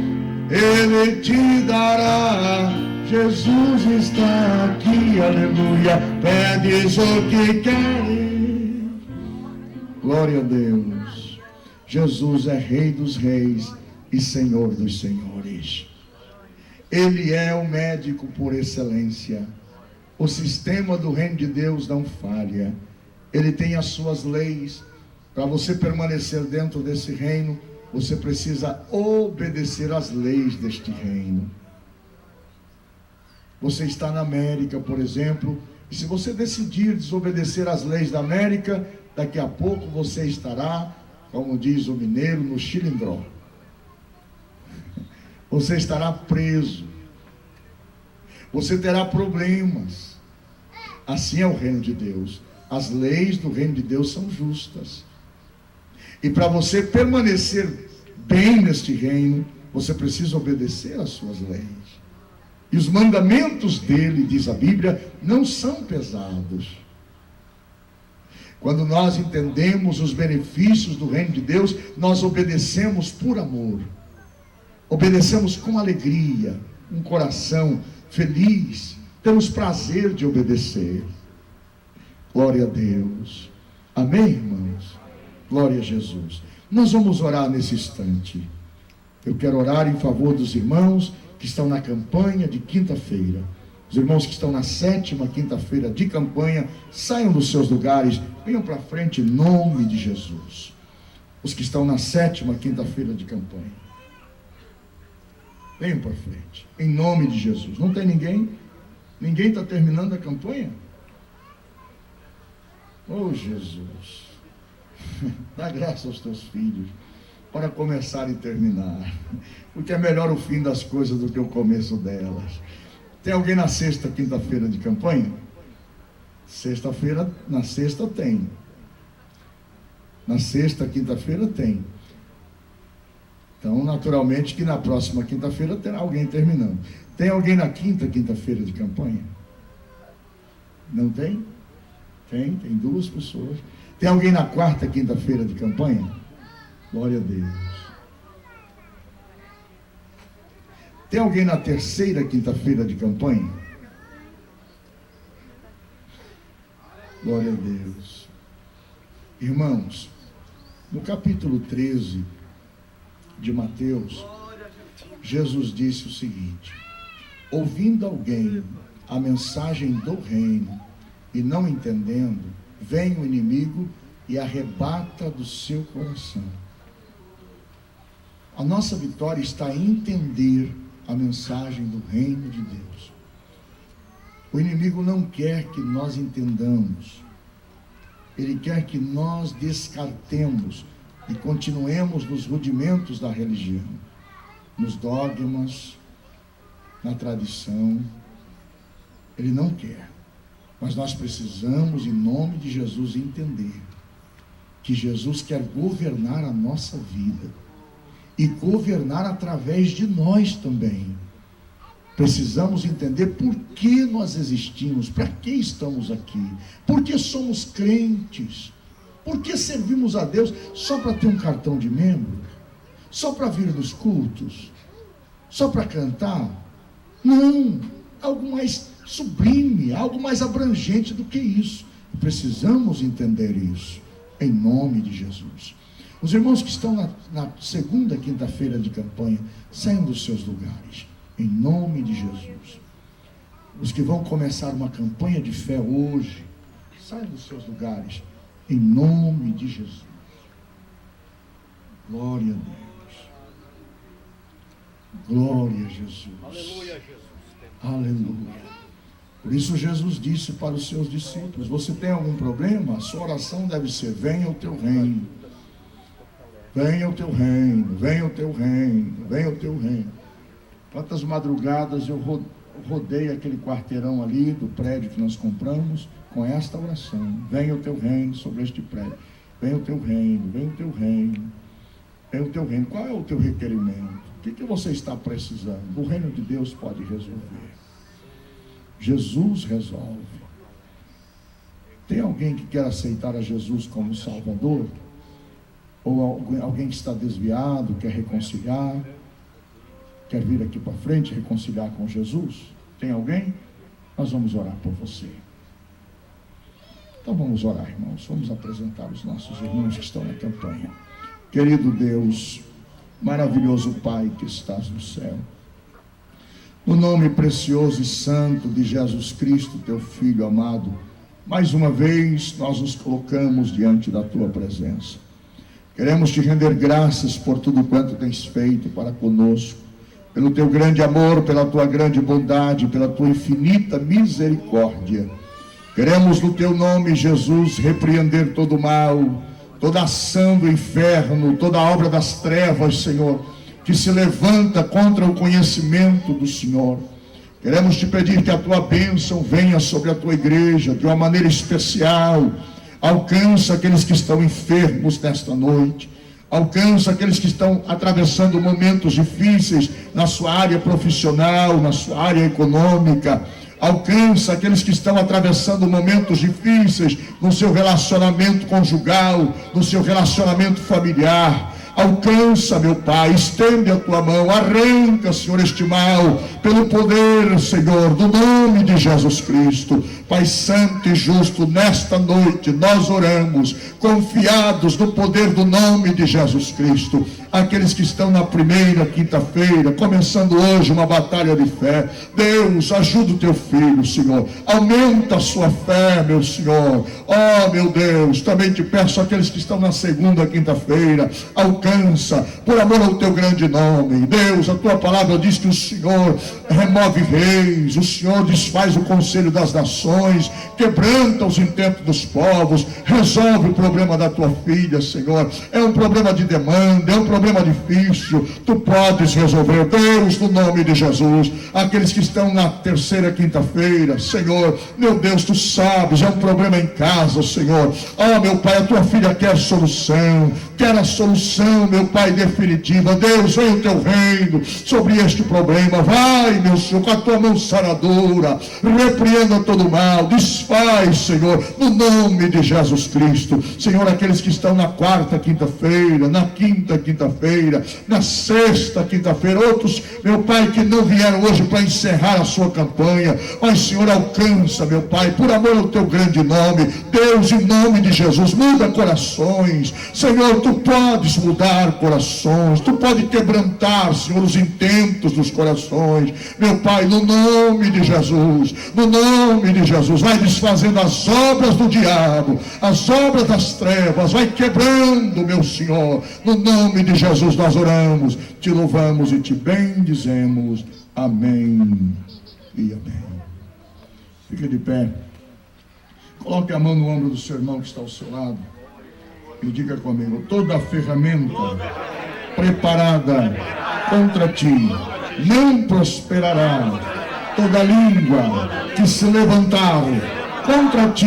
Ele te dará. Jesus está aqui, aleluia. Pedes o que queres. Glória a Deus. Jesus é Rei dos Reis e Senhor dos Senhores. Ele é o médico por excelência. O sistema do reino de Deus não falha. Ele tem as suas leis. Para você permanecer dentro desse reino, você precisa obedecer às leis deste reino. Você está na América, por exemplo, e se você decidir desobedecer às leis da América, daqui a pouco você estará, como diz o mineiro, no chilindró. Você estará preso. Você terá problemas. Assim é o reino de Deus. As leis do reino de Deus são justas. E para você permanecer bem neste reino, você precisa obedecer às suas leis. E os mandamentos dele, diz a Bíblia, não são pesados. Quando nós entendemos os benefícios do reino de Deus, nós obedecemos por amor. Obedecemos com alegria, um coração feliz. Temos prazer de obedecer. Glória a Deus. Amém, irmãos? Glória a Jesus. Nós vamos orar nesse instante. Eu quero orar em favor dos irmãos que estão na campanha de quinta-feira. Os irmãos que estão na 7ª quinta-feira de campanha, saiam dos seus lugares, venham para frente em nome de Jesus. Os que estão na 7ª quinta-feira de campanha, venham para frente, em nome de Jesus. Não tem ninguém? Ninguém está terminando a campanha? Oh, Jesus, dá graça aos teus filhos para começar e terminar, porque é melhor o fim das coisas do que o começo delas. Tem alguém na 6ª quinta-feira de campanha? Sexta-feira, na 6ª tem. Na 6ª quinta-feira tem. Então, naturalmente que na próxima quinta-feira terá alguém terminando. Tem alguém na 5ª quinta-feira de campanha? Não tem? Tem 2 pessoas. Tem alguém na 4ª quinta-feira de campanha? Glória a Deus. Tem alguém na 3ª quinta-feira de campanha? Glória a Deus. Irmãos, no capítulo 13 de Mateus, Jesus disse o seguinte: ouvindo alguém a mensagem do reino e não entendendo, vem o inimigo e arrebata do seu coração. A nossa vitória está em entender a mensagem do reino de Deus. O inimigo não quer que nós entendamos. Ele quer que nós descartemos e continuemos nos rudimentos da religião, nos dogmas, na tradição. Ele não quer. Mas nós precisamos, em nome de Jesus, entender que Jesus quer governar a nossa vida e governar através de nós também. Precisamos entender por que nós existimos, para que estamos aqui, por que somos crentes, por que servimos a Deus só para ter um cartão de membro, só para vir nos cultos, só para cantar? Não, algo mais sublime, algo mais abrangente do que isso. Precisamos entender isso, em nome de Jesus. Os irmãos que estão na 2ª quinta-feira de campanha, saiam dos seus lugares, em nome de Jesus. Os que vão começar uma campanha de fé hoje, saiam dos seus lugares, em nome de Jesus. Glória a Deus. Glória a Jesus. Aleluia, Jesus. Aleluia. Por isso Jesus disse para os seus discípulos: você tem algum problema? A sua oração deve ser: venha o teu reino. Venha o teu reino, venha o teu reino, venha o teu reino. Quantas madrugadas eu rodei aquele quarteirão ali do prédio que nós compramos com esta oração: venha o teu reino sobre este prédio. Venha o teu reino, venha o teu reino, venha o teu reino. Qual é o teu requerimento? O que você está precisando? O reino de Deus pode resolver. Jesus resolve. Tem alguém que quer aceitar a Jesus como Salvador? Ou alguém que está desviado, quer reconciliar, quer vir aqui para frente reconciliar com Jesus? Tem alguém? Nós vamos orar por você. Então vamos orar, irmãos. Vamos apresentar os nossos irmãos que estão na campanha. Querido Deus, maravilhoso Pai que estás no céu, no nome precioso e santo de Jesus Cristo, teu Filho amado, mais uma vez nós nos colocamos diante da tua presença. Queremos te render graças por tudo quanto tens feito para conosco, pelo teu grande amor, pela tua grande bondade, pela tua infinita misericórdia. Queremos no teu nome, Jesus, repreender todo o mal, toda ação do inferno, toda a obra das trevas, Senhor, que se levanta contra o conhecimento do Senhor. Queremos te pedir que a tua bênção venha sobre a tua igreja de uma maneira especial. Alcança aqueles que estão enfermos nesta noite. Alcança aqueles que estão atravessando momentos difíceis na sua área profissional, na sua área econômica. Alcança aqueles que estão atravessando momentos difíceis no seu relacionamento conjugal, no seu relacionamento familiar. Alcança, meu Pai, estende a tua mão, arranca, Senhor, este mal, pelo poder, Senhor, do nome de Jesus Cristo. Pai santo e justo, nesta noite nós oramos, confiados no poder do nome de Jesus Cristo. Aqueles que estão na primeira quinta-feira, começando hoje uma batalha de fé, Deus, ajuda o teu filho, Senhor, aumenta a sua fé, meu Senhor. Oh, meu Deus, também te peço aqueles que estão na segunda quinta-feira, alcança, por amor ao teu grande nome. Deus, a tua palavra diz que o Senhor remove reis, o Senhor desfaz o conselho das nações, quebranta os intentos dos povos, resolve o problema da tua filha, Senhor. É um problema de demanda, é um problema difícil, tu podes resolver, Deus, no nome de Jesus. Aqueles que estão na terceira quinta-feira, Senhor, meu Deus, tu sabes, é um problema em casa, Senhor. Oh, meu Pai, a tua filha quer solução, quer a solução, meu Pai, definitiva. Deus, vem o teu reino sobre este problema. Vai, meu Senhor, com a tua mão saradora, repreenda todo o mal, desfaz, Senhor, no nome de Jesus Cristo. Senhor, aqueles que estão na quarta quinta-feira, na quinta quinta-feira, na sexta quinta-feira, outros, meu Pai, que não vieram hoje para encerrar a sua campanha, mas, Senhor, alcança, meu Pai, por amor ao teu grande nome. Deus, em nome de Jesus, muda corações, Senhor. Tu podes mudar corações, tu pode quebrantar, Senhor, os intentos dos corações, meu Pai, no nome de Jesus, no nome de Jesus. Vai desfazendo as obras do diabo, as obras das trevas, vai quebrando, meu Senhor, no nome de Jesus nós oramos, te louvamos e te bendizemos. Amém e amém. Fica de pé, coloque a mão no ombro do seu irmão que está ao seu lado e diga comigo: toda ferramenta preparada contra ti não prosperará. Toda língua que se levantar contra ti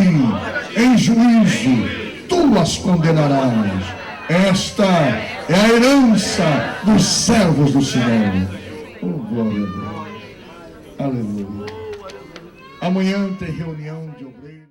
em juízo, tu as condenarás. Esta é a herança dos servos do Senhor. Oh, glória a Deus. Aleluia. Amanhã tem reunião de obreiros.